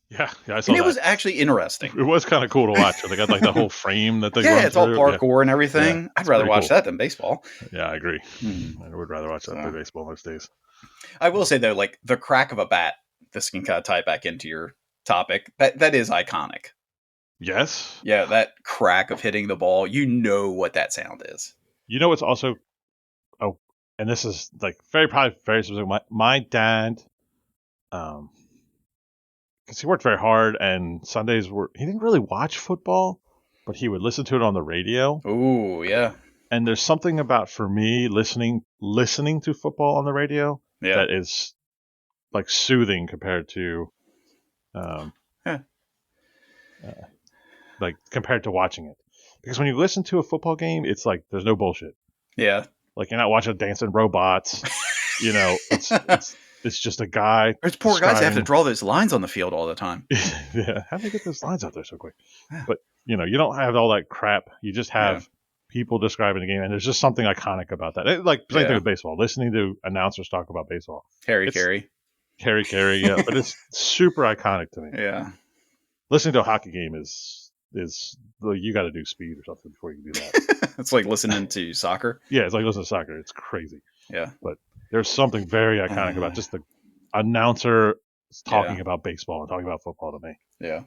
Yeah, I saw And it that. was actually interesting. It was kind of cool to watch. They got like the whole frame that they Yeah, run it's all through. parkour and everything. Yeah, I'd rather watch cool. that than baseball. Yeah, I agree. I would rather watch that than baseball most days. I will say, though, like the crack of a bat, this can kind of tie back into your topic. That is iconic. Yes. Yeah, that crack of hitting the ball. You know what that sound is. You know, it's also, and this is like probably very specific. My dad, because he worked very hard, and Sundays he didn't really watch football, but he would listen to it on the radio. Ooh, yeah. And there's something about, for me, listening to football on the radio that is like soothing compared to, like compared to watching it. Because when you listen to a football game, it's like there's no bullshit. Yeah. Like you're not watching dancing robots. You know, it's just a guy. There's poor guys that have to draw those lines on the field all the time. Yeah, how do they get those lines out there so quick? Yeah. But you don't have all that crap. You just have people describing the game, and there's just something iconic about that. Like same thing with baseball. Listening to announcers talk about baseball. Harry Carey, yeah. But it's super iconic to me. Yeah. Listening to a hockey game is you got to do speed or something before you can do that. It's like listening to soccer. Yeah, it's like listening to soccer. It's crazy. Yeah. But there's something very iconic about just the announcer talking about baseball and talking about football to me. Yeah.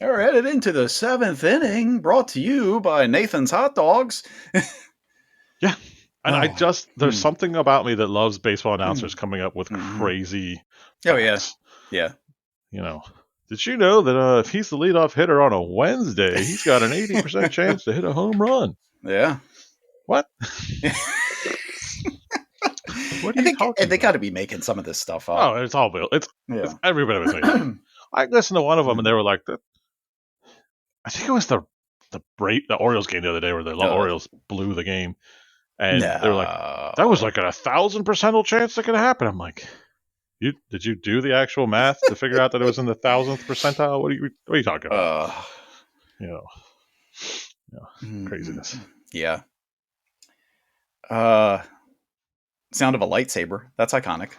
All right, headed into the 7th inning, brought to you by Nathan's Hot Dogs. Yeah. And there's something about me that loves baseball announcers coming up with crazy facts. Yeah. Did you know that if he's the leadoff hitter on a Wednesday, he's got an 80% chance to hit a home run? Yeah. What? What are you talking about? They got to be making some of this stuff up. Oh, it's all built. It's everybody was making it. I listened to one of them, and they were like, I think it was the Orioles game the other day where the Orioles blew the game. And they were like, that was like a 1,000% chance that could happen. I'm like, did you do the actual math to figure out that it was in the 1,000th percentile? What are you talking about? Craziness. Yeah. Sound of a lightsaber. That's iconic.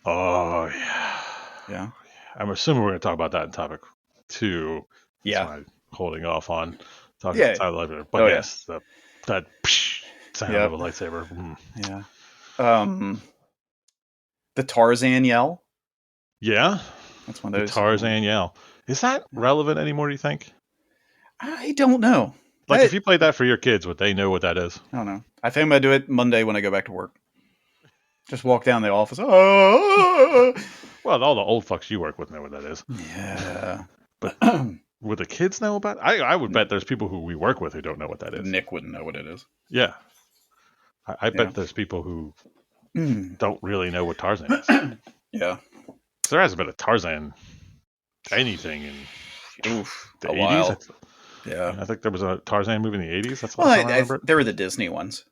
Oh yeah. Yeah. I'm assuming we're going to talk about that in topic 2. Yeah. So I'm holding off on talking about the lightsaber. But yes, that sound of a lightsaber. Yeah. The Tarzan yell. Yeah. That's one of those. The Tarzan yell. Is that relevant anymore, do you think? I don't know. Like, if you played that for your kids, would they know what that is? I don't know. I think I'm going to do it Monday when I go back to work. Just walk down the office. Oh! Well, all the old fucks you work with know what that is. Yeah. But would the kids know about it? I would bet there's people who we work with who don't know what that is. Nick wouldn't know what it is. Yeah. I Yeah. bet there's people who don't really know what Tarzan is. Yeah. There hasn't been a Tarzan anything in the 80s. While. Yeah. I think there was a Tarzan movie in the 80s. That's what I remember. There were the Disney ones.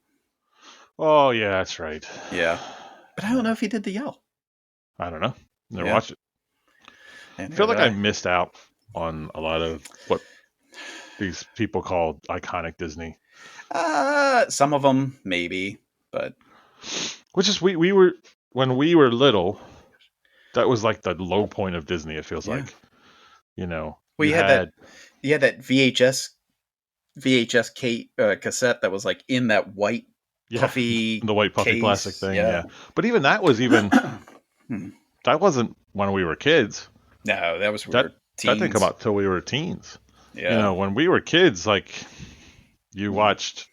Oh, yeah, that's right. Yeah. But I don't know if he did the yell. I don't know. Never watched it. And I feel like I missed out on a lot of what these people call iconic Disney. Some of them, maybe, but... Which is, we were... When we were little, that was like the low point of Disney, it feels like. You know. Well, you had that VHS cassette that was like in that white puffy... the white puffy case. Plastic thing, yeah. But even that was even... That wasn't when we were kids. No, that was teens. That didn't come out till we were teens. Yeah. You know, when we were kids, like, you watched...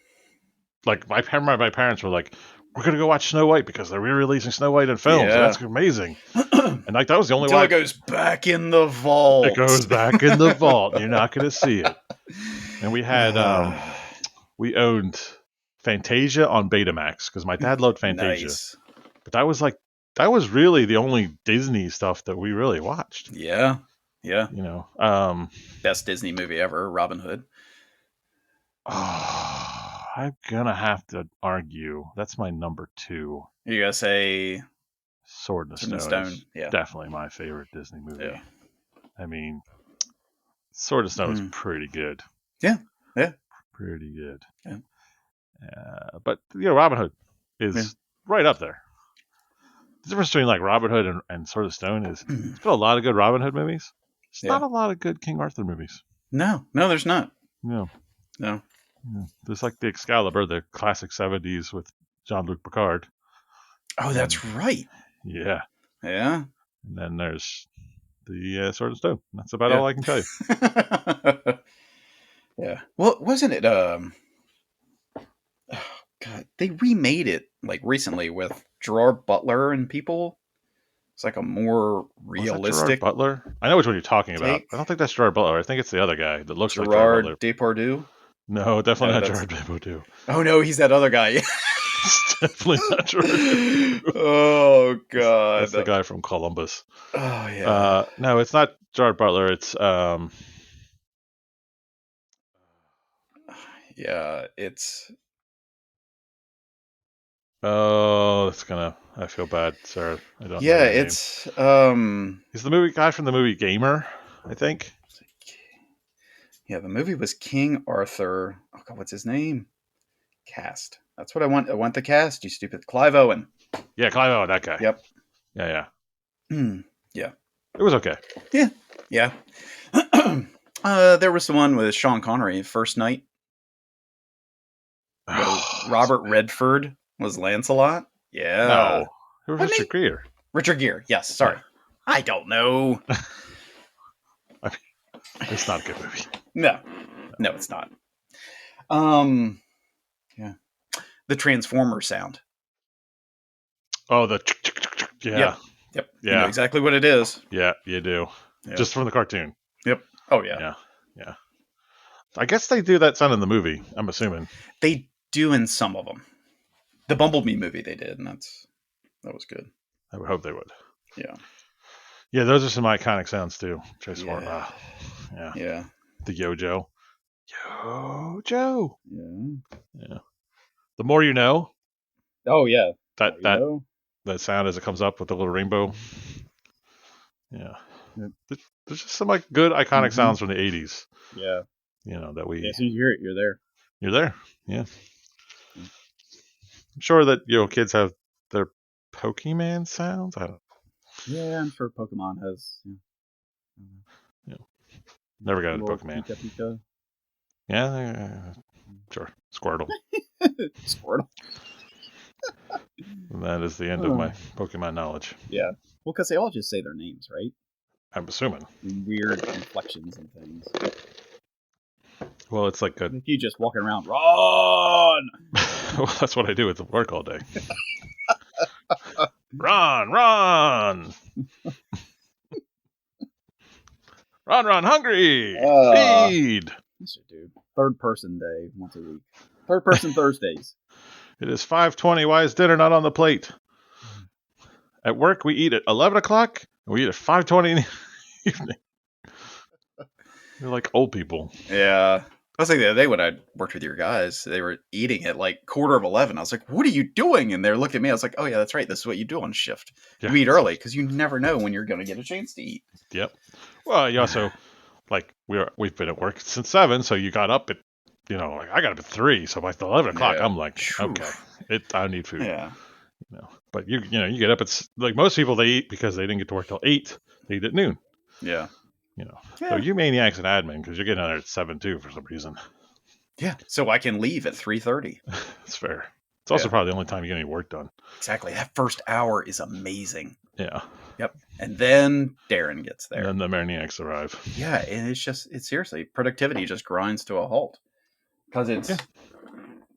Like, my parents were like, we're going to go watch Snow White because they're re-releasing Snow White in films. Yeah. That's amazing. And, like, that was the only one. It goes back in the vault. It goes back in the vault. You're not going to see it. And we had... we owned Fantasia on Betamax because my dad loved Fantasia. Nice. But that was really the only Disney stuff that we really watched. Yeah. Yeah. You know, best Disney movie ever, Robin Hood. Oh, I'm gonna have to argue. That's my number 2. You gotta say Sword in the Stone. Yeah. Definitely my favorite Disney movie. Yeah. I mean, Sword in the Stone is pretty good. Yeah. Yeah. Pretty good. Yeah. But you know, Robin Hood is right up there. The difference between like Robin Hood and Sword of Stone is there's been a lot of good Robin Hood movies. There's not a lot of good King Arthur movies. No, there's not. No. Yeah. There's like the Excalibur, the classic 70s with Jean-Luc Picard. Oh, that's right. Yeah. Yeah. And then there's the Sword and Stone. That's about all I can tell you. Yeah. Well, wasn't it? Oh, God, they remade it like recently with Gerard Butler and people. It's like a more realistic. Gerard Butler? I know which one you're talking about. I don't think that's Gerard Butler. I think it's the other guy that looks like Gerard Butler. Depardieu? No, definitely not Gerard Depardieu. Oh no, he's that other guy. It's definitely not Gerard Depardieu. Oh God, that's the guy from Columbus. Oh yeah. No, it's not Gerard Butler. It's yeah, it's. Oh, it's gonna. I feel bad, sir. I don't. Yeah, it's. He's the movie guy from the movie Gamer, I think. Yeah, the movie was King Arthur. Oh God, what's his name? Cast. That's what I want. I want the cast. You stupid. Clive Owen. Yeah, Clive Owen. That guy. Yep. Yeah. Yeah. It was okay. Yeah. Yeah. There was the one with Sean Connery, First Night. Robert Redford was Lancelot. Yeah. No. It was Richard Gere. Richard Gere. Yes. Sorry. Yeah. I don't know. It's not a good movie. No, it's not. Yeah. The Transformer sound. Oh, the Yep. Yeah. You know exactly what it is. Yeah, you do. Yep. Just from the cartoon. Yep. Oh yeah. Yeah. I guess they do that sound in the movie, I'm assuming. They do in some of them. The Bumblebee movie they did, and that was good. I would hope they would. Yeah. Yeah, those are some iconic sounds too. Transformer. Yeah. The Yo-Jo. Yo-Jo. Yeah. The More You Know. Oh yeah. That sound as it comes up with the little rainbow. Yeah. Yep. There's just some like good iconic sounds from the 80s. Yeah. You know that we. Yeah, as soon as you hear it, you're there. You're there. Yeah. I'm sure that kids have their Pokemon sounds. I don't. Yeah, I'm sure Pokemon has. Yeah. Never got into Pokemon. Pika. Yeah. Sure. Squirtle. Squirtle. And that is the end of my Pokemon knowledge. Yeah. Well, because they all just say their names, right? I'm assuming. Weird inflections and things. Well, it's like you just walking around, run! Well, that's what I do at work all day. Run! Run, hungry! Uh, Feed! dude. Third person day once a week. Third person Thursdays. It is 5:20. Why is dinner not on the plate? At work, we eat at 11 o'clock, and we eat at 5:20 in the evening. We're like old people. Yeah. I was like the other day when I worked with your guys, they were eating at like 11:15. I was like, what are you doing? And they're looking at me. I was like, oh, yeah, that's right. This is what you do on shift. Yeah. You eat early because you never know when you're going to get a chance to eat. Yep. Well, you also, like, we've been at work since 7, so you got up at, like I got up at 3, so by 11 o'clock, I'm like, okay, I need food. Yeah. But you get up at, like, most people, they eat because they didn't get to work till 8. They eat at noon. Yeah. So you maniacs in admin, because you're getting out there at 7 too for some reason. Yeah. So I can leave at 3:30. That's fair. It's also probably the only time you get any work done. Exactly. That first hour is amazing. Yeah. Yep. And then Darren gets there. And then the maniacs arrive. Yeah. And it's seriously, productivity just grinds to a halt. Because it's,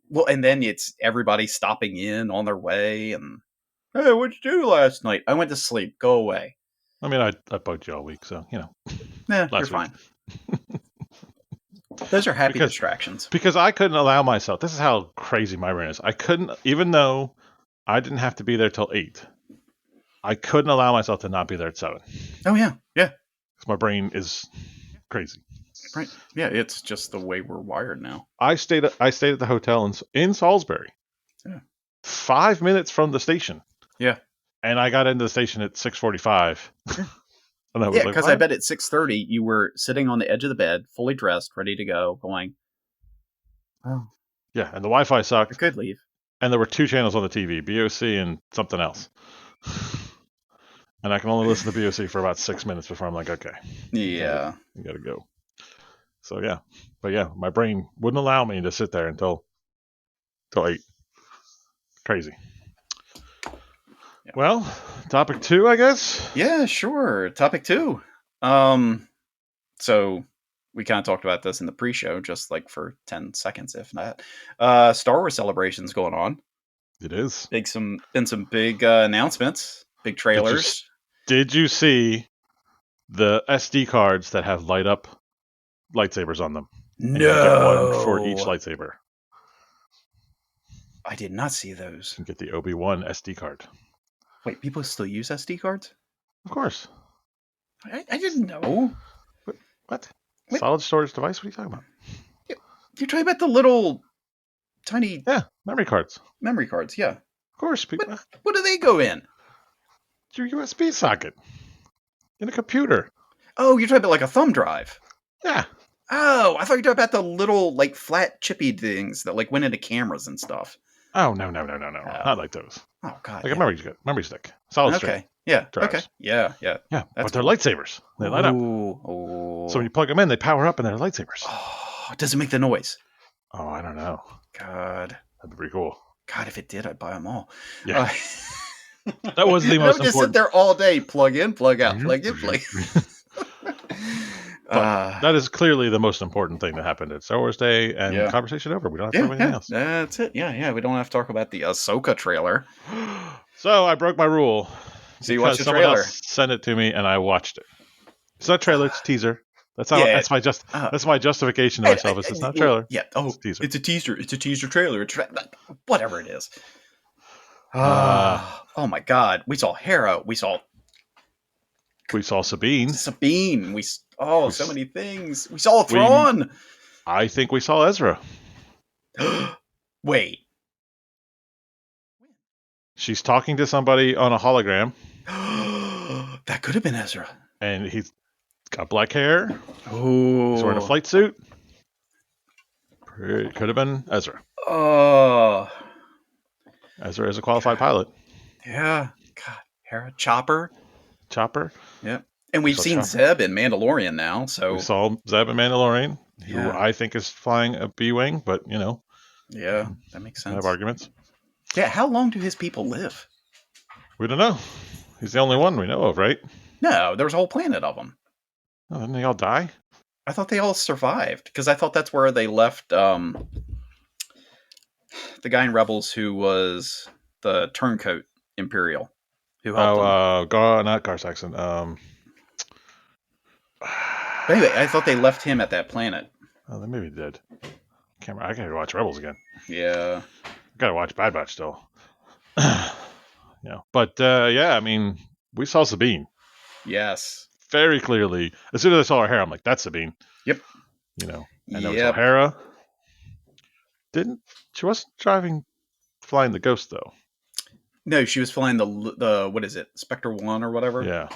well, and then it's everybody stopping in on their way and, hey, what'd you do last night? I went to sleep. Go away. I mean, I bugged you all week, so, Yeah, you're fine. Those are happy distractions. Because I couldn't allow myself. This is how crazy my brain is. I couldn't, even though I didn't have to be there till 8, I couldn't allow myself to not be there at 7. Oh, yeah. Yeah. Because my brain is crazy. Right. Yeah, it's just the way we're wired now. I stayed at the hotel in Salisbury. Yeah. 5 minutes from the station. Yeah. And I got into the station at 6:45. And I was because I bet at 6:30 you were sitting on the edge of the bed, fully dressed, ready to go, going, oh. Yeah, and the Wi-Fi sucked. I could leave. And there were 2 channels on the TV, BOC and something else. And I can only listen to BOC for about 6 minutes before I'm like, okay. Yeah. You gotta go. So, yeah. But, yeah, my brain wouldn't allow me to sit there until 8. Crazy. Yeah. Well, topic 2, I guess? Yeah, sure. Topic 2. So we kind of talked about this in the pre-show, just like for 10 seconds, if not. Star Wars celebrations going on. It is. Been some big announcements, big trailers. Did you see the SD cards that have light up lightsabers on them? No. And you get one for each lightsaber. I did not see those. You can get the Obi-Wan SD card. Wait, people still use SD cards? Of course. I didn't know. What? Solid storage device? What are you talking about? You're talking about the little tiny... Yeah, memory cards. Memory cards, yeah. Of course. People... What do they go in? Your USB socket. In a computer. Oh, you're talking about like a thumb drive? Yeah. Oh, I thought you were talking about the little like flat chippy things that like went into cameras and stuff. Oh, no. Not like those. Oh, God. Like a memory stick. Solid state. Okay. Yeah. Drives. Okay. Yeah. Yeah, but they're lightsabers. They light up. Oh. So when you plug them in, they power up and they're lightsabers. Oh, does it make the noise? Oh, I don't know. God. That'd be pretty cool. God, if it did, I'd buy them all. Yeah. That was the most important. I would just sit there all day, plug in, plug out, plug in, plug in. That is clearly the most important thing that happened at Star Wars Day, and conversation over. We don't have to talk about anything else. That's it. Yeah. We don't have to talk about the Ahsoka trailer. So I broke my rule. So you watched the someone trailer? Else sent it to me, and I watched it. It's not a trailer; it's a teaser. That's how. That's my justification to myself. It's not a trailer. Yeah. Oh, it's a teaser. It's a teaser. It's a teaser trailer. Whatever it is. Oh my God! We saw Hera. We saw Sabine. So many things. We saw Thrawn. I think we saw Ezra. Wait. She's talking to somebody on a hologram. That could have been Ezra. And he's got black hair. Oh. He's wearing a flight suit. It could have been Ezra. Oh. Ezra is a qualified pilot. Yeah. God. Hera. Chopper. Yeah. And we've seen Zeb in Mandalorian now. So we saw Zeb in Mandalorian, who I think is flying a B-Wing, but yeah, that makes sense. I have arguments. Yeah, how long do his people live? We don't know. He's the only one we know of, right? No, there was a whole planet of them. Oh, didn't they all die? I thought they all survived, because I thought that's where they left the guy in Rebels who was the turncoat Imperial. Who helped him. Not Gar Saxon. But anyway, I thought they left him at that planet. Oh, they maybe did. Can't remember. I gotta watch Rebels again. Yeah. I gotta watch Bad Batch still. But yeah, I mean, we saw Sabine. Yes. Very clearly. As soon as I saw her hair, I'm like, that's Sabine. Yep. And there was Yep. O'Hara. She wasn't flying the Ghost though. No, she was flying the what is it, Spectre 1 or whatever? Yeah.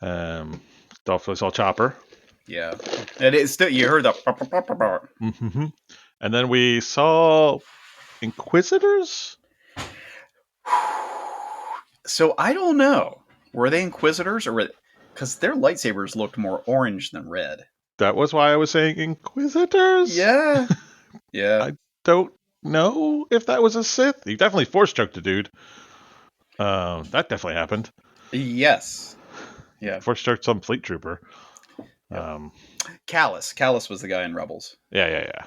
Yeah. Definitely saw Chopper. Yeah. And it's still, you heard the. Mm-hmm. And then we saw Inquisitors? So I don't know. Were they Inquisitors or because their lightsabers looked more orange than red? That was why I was saying Inquisitors. Yeah. Yeah. I don't know if that was a Sith. He definitely force choked a dude. That definitely happened. Yes. Yeah. Force choked some fleet trooper. Yep. Callus was the guy in Rebels. Yeah.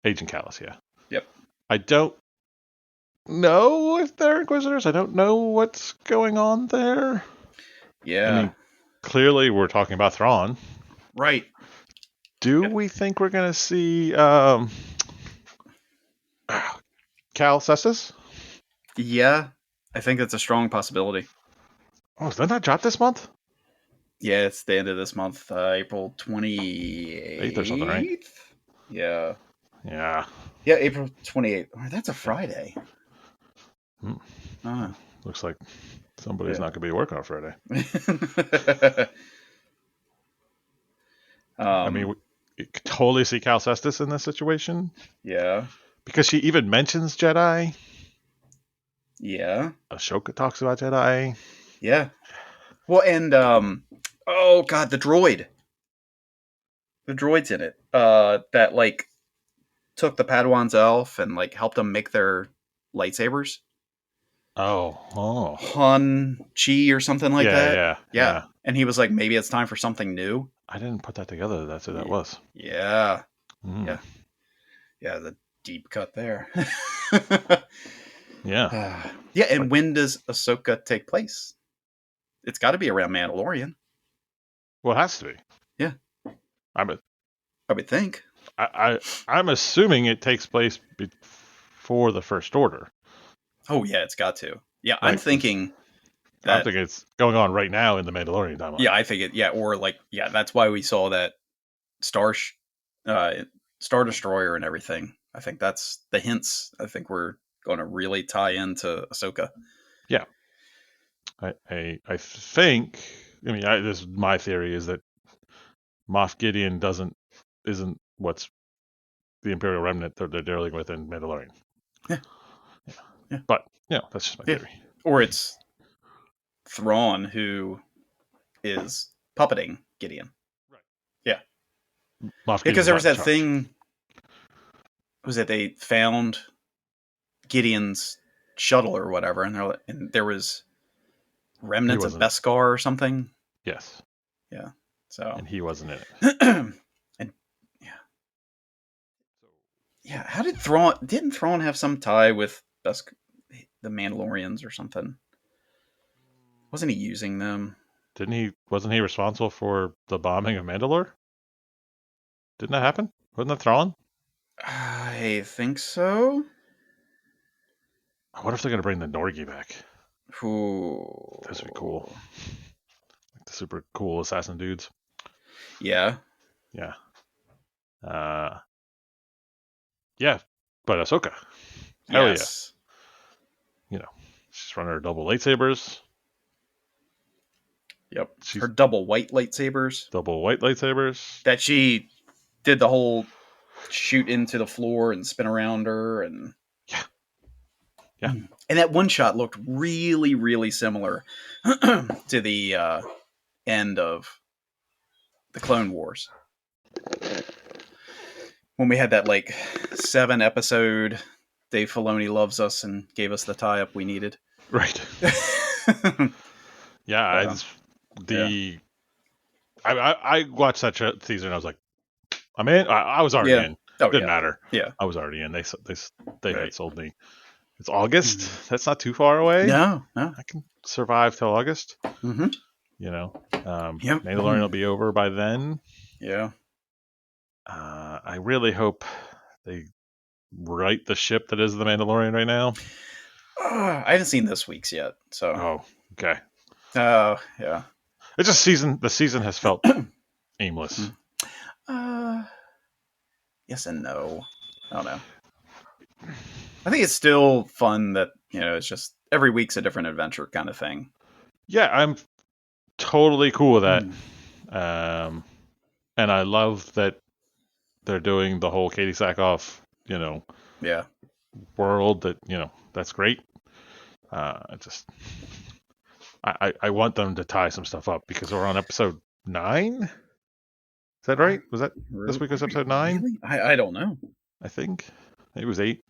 Agent Callus, yeah. Yep. I don't know if they're Inquisitors. I don't know what's going on there. Yeah. I mean, clearly we're talking about Thrawn. Right. Do we think we're going to see Cal Kestis? Yeah. I think that's a strong possibility. Oh, is that not dropped this month? Yeah, it's the end of this month, April 28th or something, right? Yeah. Yeah. Yeah, April 28th. Oh, that's a Friday. Looks like somebody's not going to be working on Friday. I mean, you could totally see Cal Kestis in this situation. Yeah. Because she even mentions Jedi. Yeah. Ahsoka talks about Jedi. Yeah. Well, and oh god, the droid. The droid's in it. That like took the Padawan's elf and like helped them make their lightsabers. Oh. Han Chi or something like that. Yeah. And he was like, maybe it's time for something new. I didn't put that together. That's who that was. Yeah. Mm. Yeah, the deep cut there. Yeah. Yeah, and when does Ahsoka take place? It's got to be around Mandalorian. Well, it has to be. Yeah. I would think. I'm assuming it takes place before the First Order. Oh, yeah, it's got to. Yeah, Right, I'm thinking it's going on right now in the Mandalorian timeline. Yeah, I think it. Yeah, or like, yeah, that's why we saw that Star Destroyer and everything. I think that's the hints. I think we're going to really tie into Ahsoka. Yeah. I think. I mean, this is my theory is that Moff Gideon isn't what's the Imperial Remnant that they're dealing with in Mandalorian. Yeah. But that's just my theory. Or it's Thrawn who is puppeting Gideon. Right. Yeah. Because there was that thing. Was that they found Gideon's shuttle or whatever, and there was remnants of Beskar or something. Yes. Yeah. So. And he wasn't in it. And yeah. How did Thrawn? Didn't Thrawn have some tie with the Mandalorians or something? Wasn't he using them? Wasn't he responsible for the bombing of Mandalore? Didn't that happen? Wasn't that Thrawn? I think so. I wonder if they're going to bring the Norgi back. Ooh. This would be cool. Like the super cool assassin dudes. Yeah. Yeah. Yeah, but Ahsoka. Hell yes. She's running her double lightsabers. Yep. Her double white lightsabers. Double white lightsabers. That she did the whole shoot into the floor and spin around her. And yeah. And that one shot looked really, really similar to the end of the Clone Wars. When we had that 7 episode Dave Filoni loves us and gave us the tie-up we needed. Right. Yeah, I watched that season and I was like, I'm in. I was already in. Didn't matter. Yeah. I was already in. They had sold me. It's August. That's not too far away. No. I can survive till August. Mm-hmm. You know, Yep. Mandalorian will be over by then. Yeah. I really hope they right the ship that is the Mandalorian right now. I haven't seen this week's yet, so. Oh, okay. Oh, yeah. It's just the season has felt aimless. Uh, yes and no. I don't know. I think it's still fun that it's just every week's a different adventure kind of thing. Yeah, I'm totally cool with that. Mm. And I love that they're doing the whole Katie Sackhoff, Yeah. world. That's great. Just I want them to tie some stuff up because we're on episode 9. Is that right? Was that this week was episode 9? Really? I don't know. I think it was 8.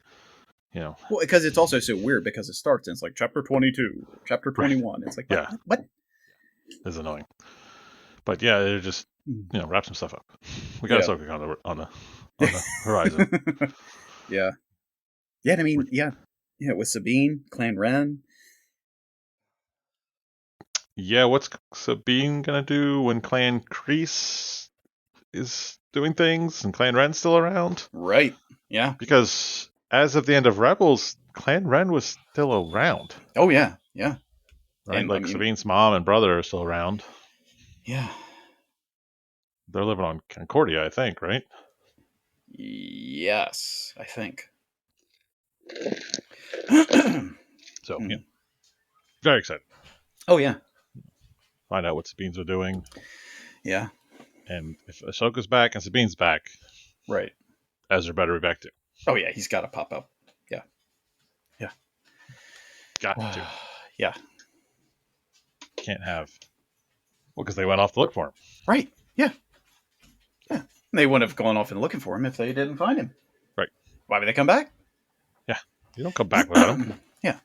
Well, because it's also so weird because it starts and it's like chapter 22, chapter Right. 21. It's like Yeah, what? it's annoying. But yeah, they're just wrap some stuff up. We got Ahsoka on the horizon. Yeah. Yeah. I mean, yeah. With Sabine, Clan Ren. Yeah, what's Sabine gonna do when Clan Kreese is doing things and Clan Ren's still around? Right. Yeah. Because as of the end of Rebels, Clan Ren was still around. Oh yeah. Yeah. Right? And I Like mean, Sabine's mom and brother are still around. yeah. They're living on Concordia, I think, right? Yes, I think. So, yeah. Very excited. Oh yeah. Find out what Sabine's are doing. Yeah. And if Ahsoka's back and Sabine's back, Right. Ezra better be back too. Oh yeah, he's got to pop up. Yeah. Yeah. Got to. Yeah. Can't have. Well, because they went off to look for him. Right. Yeah. Yeah. They wouldn't have gone off and looking for him if they didn't find him. Right. Why would they come back? Yeah. You don't come back without him. Yeah.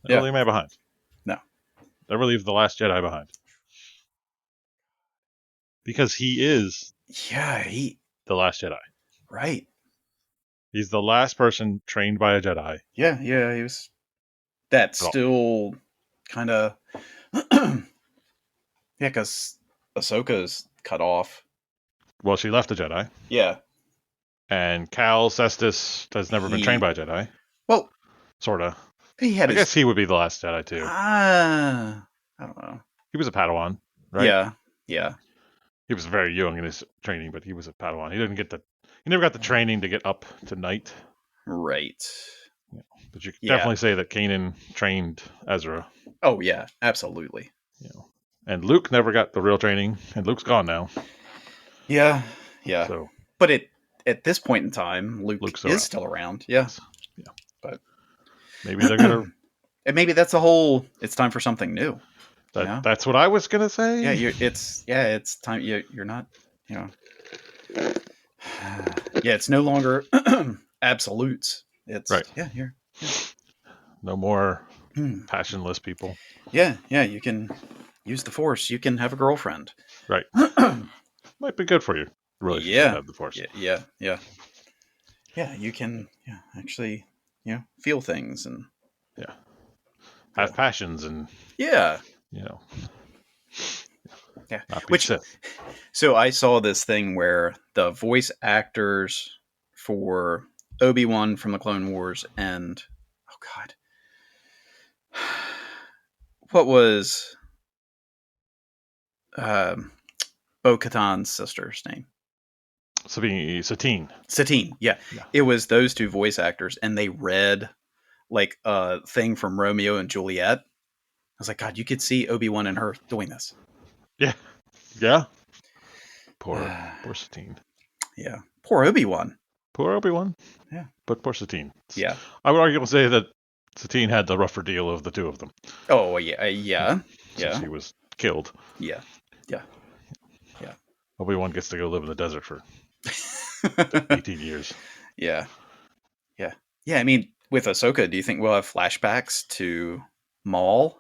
Never leave a man behind. No. Never leave the last Jedi behind. Because he is Yeah, the last Jedi. right. He's the last person trained by a Jedi. Yeah, he was. That's still kind of. Yeah, because Ahsoka's cut off. Well, she left the Jedi. Yeah. And Cal Kestis has never been trained by a Jedi. Well, sorta. He had. I guess he would be the last Jedi too. I don't know. He was a Padawan, right? Yeah. Yeah. He was very young in his training, but he was a Padawan. He didn't get the. He never got the training to get up to knight. Right. Yeah. But you can definitely say that Kanan trained Ezra. Oh yeah, absolutely. And Luke never got the real training, and Luke's gone now. Yeah. Yeah. So, but at this point in time, Luke is still around. Yeah. Yeah. But maybe they're gonna. And maybe that's the whole. It's time for something new. That's what I was gonna say. Yeah. It's time. You're not. Yeah. It's no longer absolutes. It's right. Yeah. No more passionless people. Yeah. Yeah. You can use the Force. You can have a girlfriend. Right. Might be good for you. Relationship to have the Force. Yeah. You can. Yeah. Actually. Feel things and. Have passions and. Yeah. Yeah. Which. So I saw this thing where the voice actors for Obi-Wan from the Clone Wars and what was Bo-Katan's sister's name? Satine. Yeah. It was those two voice actors, and they read like a thing from Romeo and Juliet. I was like, God, you could see Obi-Wan and her doing this. Yeah. Poor Satine. Yeah. Poor Obi-Wan. Yeah. But poor Satine. Yeah. I would argue say that Satine had the rougher deal of the two of them. Oh, yeah. So she was killed. Yeah. Obi-Wan gets to go live in the desert for 18 years. Yeah. I mean, with Ahsoka, do you think we'll have flashbacks to Maul?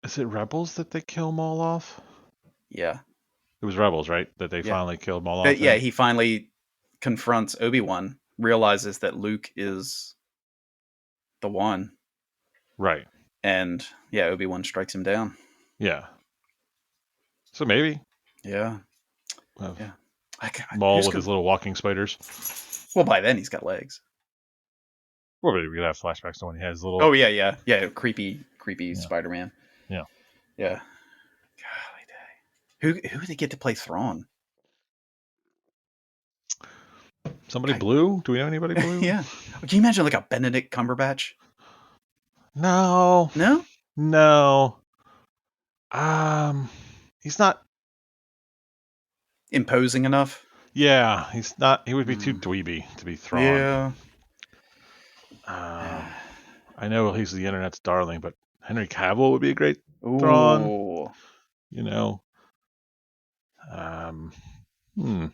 Is it Rebels that they kill Maul off? Yeah. It was Rebels, right? That they finally killed Maul off? Yeah, he finally confronts Obi-Wan, realizes that Luke is the one. Right. And yeah, Obi-Wan strikes him down. Yeah. So maybe. Yeah. Well, Yeah. Maul Who's with his good? little walking spiders. Well, by then he's got legs. Well, we could have flashbacks to when he has little. Oh yeah. Creepy Yeah. Spider-Man. Yeah. Yeah. Golly day. Who would they get to play Thrawn? Somebody blue? Do we know anybody blue? Yeah. Can you imagine like a Benedict Cumberbatch? No. No? No. He's not. Imposing enough? Yeah, he's not. He would be too dweeby to be Thrawn. Yeah. I know he's the internet's darling, but Henry Cavill would be a great Thrawn. Ooh. You know. Hmm.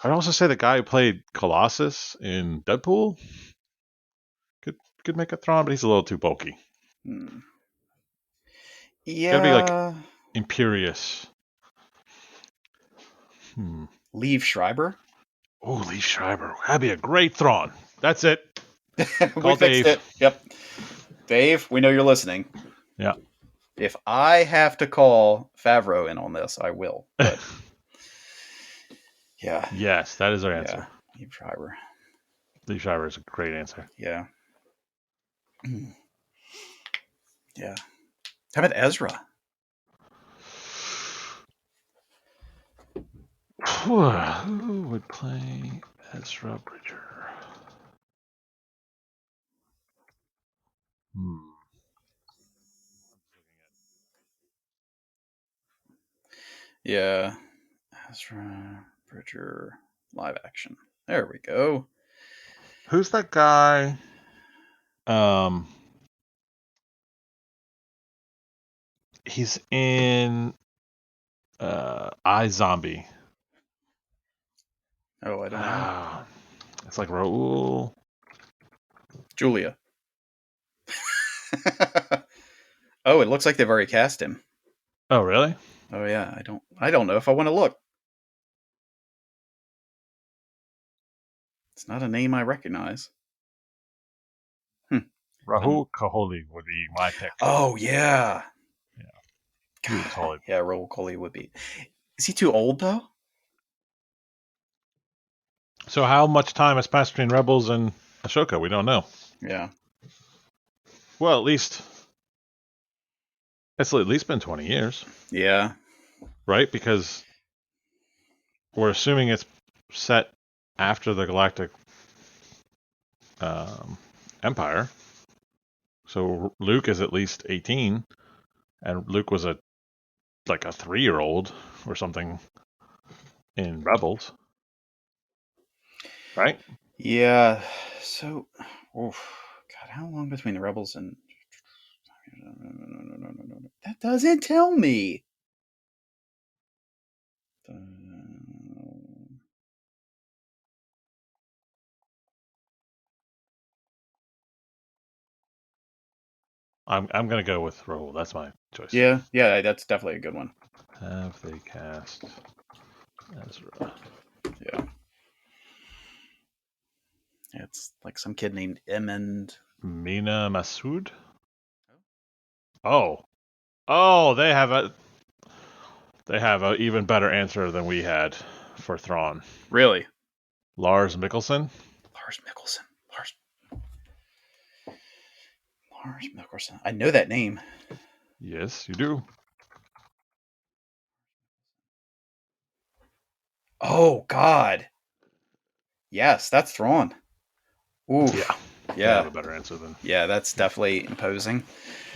I'd also say the guy who played Colossus in Deadpool could make a Thrawn, but he's a little too bulky. Hmm. Gotta be like Yeah. imperious. Liev Schreiber? Oh, Lee Schreiber. That'd be a great Thrawn. That's it. We Call fixed Dave. it. Yep. Dave, we know you're listening. Yeah. If I have to call Favreau in on this, I will. But yeah. Yes, that is our answer. Liev Schreiber. Lee Schreiber is a great answer. Yeah. Yeah. How about Ezra? Who would play Ezra Bridger? Yeah. Ezra Bridger live action. There we go. Who's that guy? He's in iZombie. Oh, I don't know. It's like Raul. Julia. Oh, it looks like they've already cast him. Oh, really? Oh yeah, I don't know if I want to look. It's not a name I recognize. Rahul Kohli would be my pick. Oh yeah. Yeah. God, yeah, Raul Coley would be. Is he too old though? So how much time has passed between Rebels and Ashoka? We don't know. Yeah. Well, it's at least been 20 years. Yeah. Right? Because we're assuming it's set after the Galactic Empire. So Luke is at least 18, and Luke was like a 3-year-old or something in Rebels. Right? Yeah. So, oof. God, how long between the Rebels and that doesn't tell me. I'm gonna go with Raul. That's my choice. Yeah, that's definitely a good one. Have they cast Ezra? Yeah. It's like some kid named Emond. Mina Masood? Oh, they have a even better answer than we had for Thrawn. Really? Lars Mikkelsen? Lars Mikkelsen. I know that name. Yes, you do. Oh God. Yes, that's Thrawn. Oof. Yeah. They have a better answer than. Yeah, that's definitely imposing.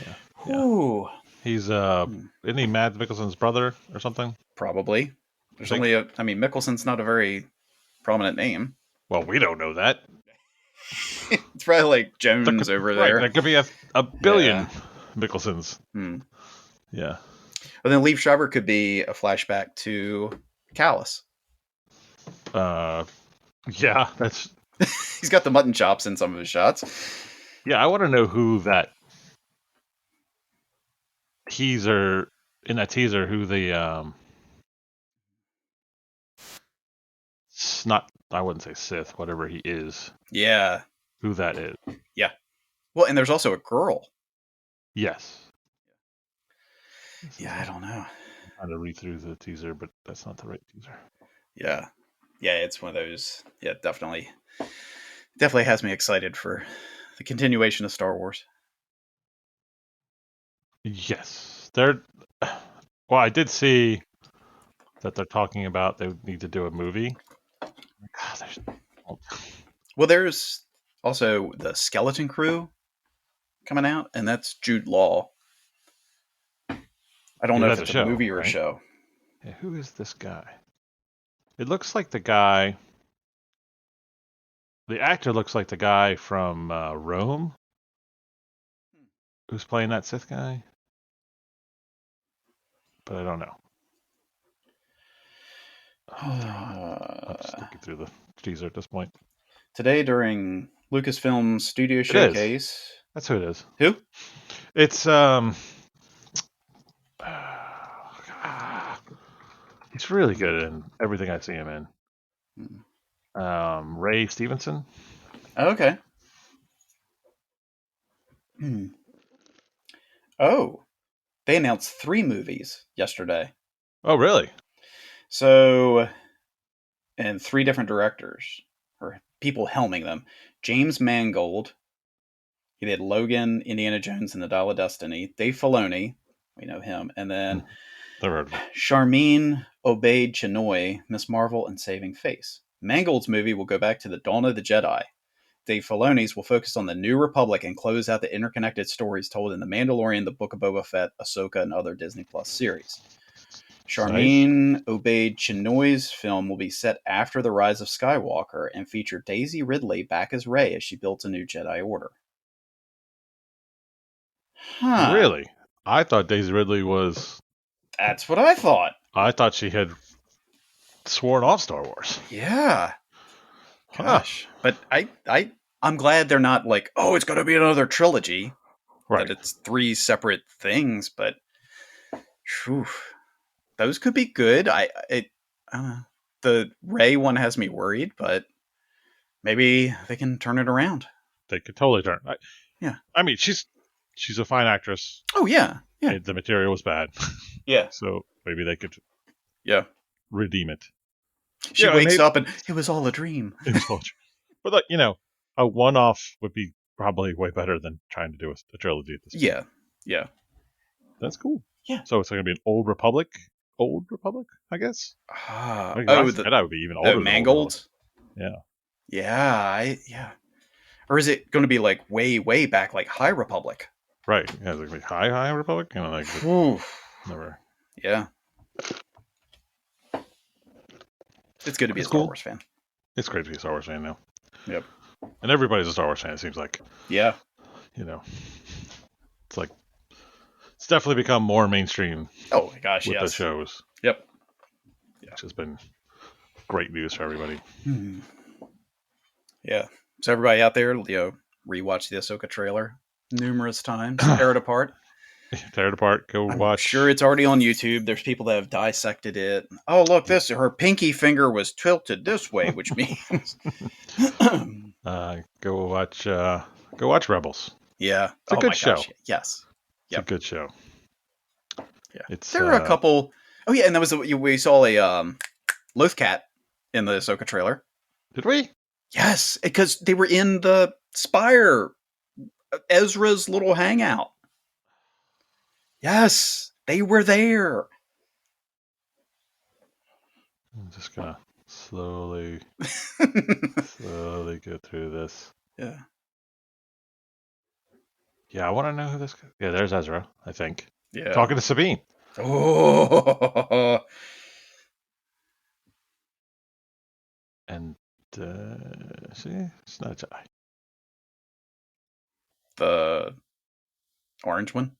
Yeah. Ooh. He's isn't he Mads Mikkelsen's brother or something? Probably. There's only Mikkelsen's not a very prominent name. Well, we don't know that. It's probably like Jones over there. Right, there could be a billion Mikkelsens. Yeah. But then Liev Schreiber could be a flashback to Callus. Yeah, that's. He's got the mutton chops in some of his shots. Yeah, I want to know who that teaser who the not, I wouldn't say Sith, whatever he is. Yeah. Who that is. Yeah. Well, and there's also a girl. Yes. Yeah, I don't know. I'm trying to read through the teaser, but that's not the right teaser. Yeah, yeah, it's one of those. Yeah, definitely has me excited for the continuation of Star Wars. Yes, they're. Well, I did see that they're talking about they need to do a movie. God, there's. Well, there's also the Skeleton Crew coming out, and that's Jude Law. I don't Yeah, know if that's a it's a show, movie or a right? show. Yeah, who is this guy? It looks like the guy. The actor looks like the guy from Rome, who's playing that Sith guy, but I don't know. Oh, they're on. I'm just looking through the teaser at this point. Today during Lucasfilm's Studio It is. Showcase. That's who it is. Who? It's he's really good in everything I see him in. Ray Stevenson. Oh, okay. Oh, they announced 3 movies yesterday. Oh, really? So, and 3 different directors or people helming them. James Mangold, he did Logan, Indiana Jones, and the Dial of Destiny. Dave Filoni, we know him, and then Never heard of him. Charmin Obaid Chinoy, Miss Marvel, and Saving Face. Mangold's movie will go back to the Dawn of the Jedi. Dave Filoni's will focus on the New Republic and close out the interconnected stories told in The Mandalorian, The Book of Boba Fett, Ahsoka, and other Disney Plus series. Nice. Charmin Obaid Chinoy's film will be set after the rise of Skywalker and feature Daisy Ridley back as Rey as she builds a new Jedi Order. Huh. Really? I thought Daisy Ridley was. That's what I thought. I thought she had sworn off Star Wars. Yeah. Huh. Gosh. But I'm glad they're not like, oh, it's going to be another trilogy. That Right. it's 3 separate things, but whew, those could be good. I don't know. The Ray one has me worried, but maybe they can turn it around. They could totally turn. Yeah. I mean, she's a fine actress. Oh yeah. Yeah. The material was bad, Yeah. so maybe they could Yeah. redeem it. She Yeah, and wakes maybe up and it was all a dream. it was all true. But like, a one-off would be probably way better than trying to do a trilogy at this point. Yeah. Yeah. That's cool. Yeah. So it's going to be an Old Republic, I guess. I mean, Oh, Last the Jedi would be even older than Old Republic. Mangolds. Yeah. Yeah. Or is it going to be like way, way back, like High Republic? Right. Yeah, it's like High Republic. Whew. Never. Yeah. It's good to be a It's Star cool. Wars fan. It's great to be a Star Wars fan now. Yep. And everybody's a Star Wars fan, it seems like. Yeah. It's like, it's definitely become more mainstream Oh my gosh, with yes. the shows. Yep. Which has been great news for everybody. Yeah. So everybody out there, rewatch the Ahsoka trailer numerous times, tear it apart. Tear it apart. Go I'm watch. sure it's already on YouTube. There's people that have dissected it. Oh, look, her pinky finger was tilted this way, which means Go watch Rebels. yeah. It's a good show. Gosh. Yes. It's a good show. Yeah. There are a couple. Oh yeah, and we saw a Loth Cat in the Ahsoka trailer. Did we? Yes, because they were in the Spire, Ezra's little hangout. Yes, they were there. I'm just gonna slowly go through this. Yeah. Yeah, I want to know who this. Yeah, there's Ezra. I think. Yeah. Talking to Sabine. Oh. And see, it's not a Jedi. The orange one.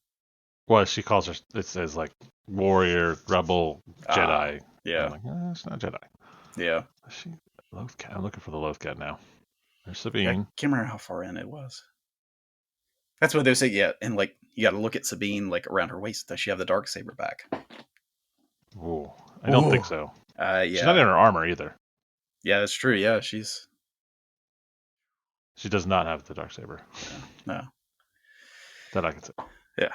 Well, she calls her. It says like warrior, rebel, Jedi. Yeah. I'm like, it's not Jedi. Yeah. Is she Loth Cat? I'm looking for the Loth Cat now. There's Sabine. I can't remember how far in it was. That's what they say. Yeah, and like you got to look at Sabine like around her waist. Does she have the dark saber back? Ooh, I don't think so. Yeah. She's not in her armor either. Yeah, that's true. Yeah, she does not have the dark saber. No. That I can say. Yeah.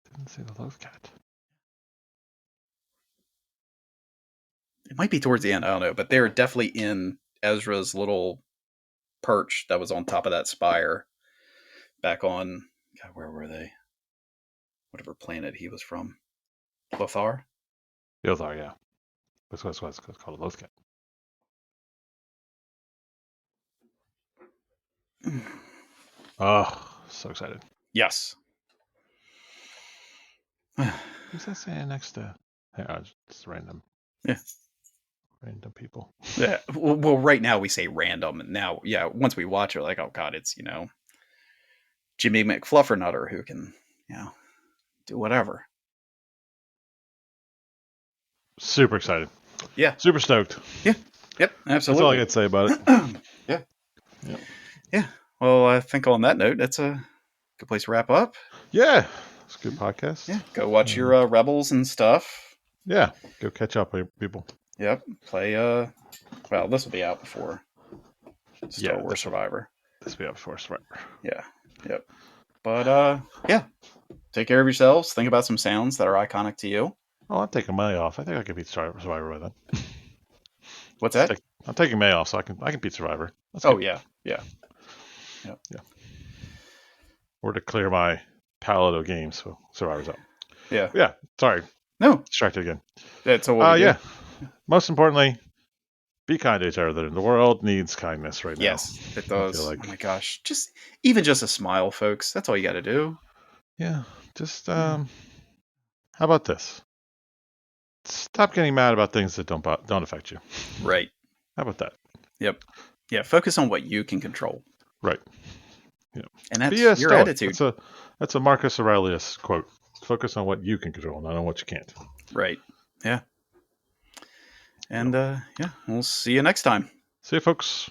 Didn't see the loaf cat. It might be towards the end. I don't know, but they're definitely in Ezra's little perch that was on top of that spire back on. God, where were they? Whatever planet he was from. Lothar? Lothar, yeah. That's what it's called, a loaf cat. Oh, so excited. Yes. Who's that saying next to? Just random. Yeah. Random people. Yeah. Well, right now we say random, and now, yeah, once we watch it, like, oh god, it's Jimmy McFluffernutter who can, do whatever. Super excited. Yeah. Super stoked. Yeah. Yep. Absolutely. That's all I got to say about it. Yeah. Yep. Yeah. Well, I think on that note, that's a good place to wrap up. Yeah. It's a good podcast. Yeah. Go watch your Rebels and stuff. Yeah. Go catch up, people. Yep. Play. Well, this will be out before Star Wars Survivor. This will be out before Survivor. Yeah. Yep. But yeah. Take care of yourselves. Think about some sounds that are iconic to you. Oh, I'm taking May off. I think I can beat Survivor by then. What's that? I'm taking May off, so I can beat Survivor. Yeah. Yep. Yeah. Or to clear my palette of games, so Survivor's out. Yeah. Yeah. Sorry. No. Distracted again. That's all. Yeah. Most importantly, be kind to each other. The world needs kindness right now. Yes, it does. Oh my gosh. Even just a smile, folks. That's all you got to do. Yeah. Just, how about this? Stop getting mad about things that don't affect you. Right. How about that? Yep. Yeah. Focus on what you can control. Right. Yeah. And that's your attitude. That's a Marcus Aurelius quote. Focus on what you can control, not on what you can't. Right. Yeah. And yeah, we'll see you next time. See you, folks.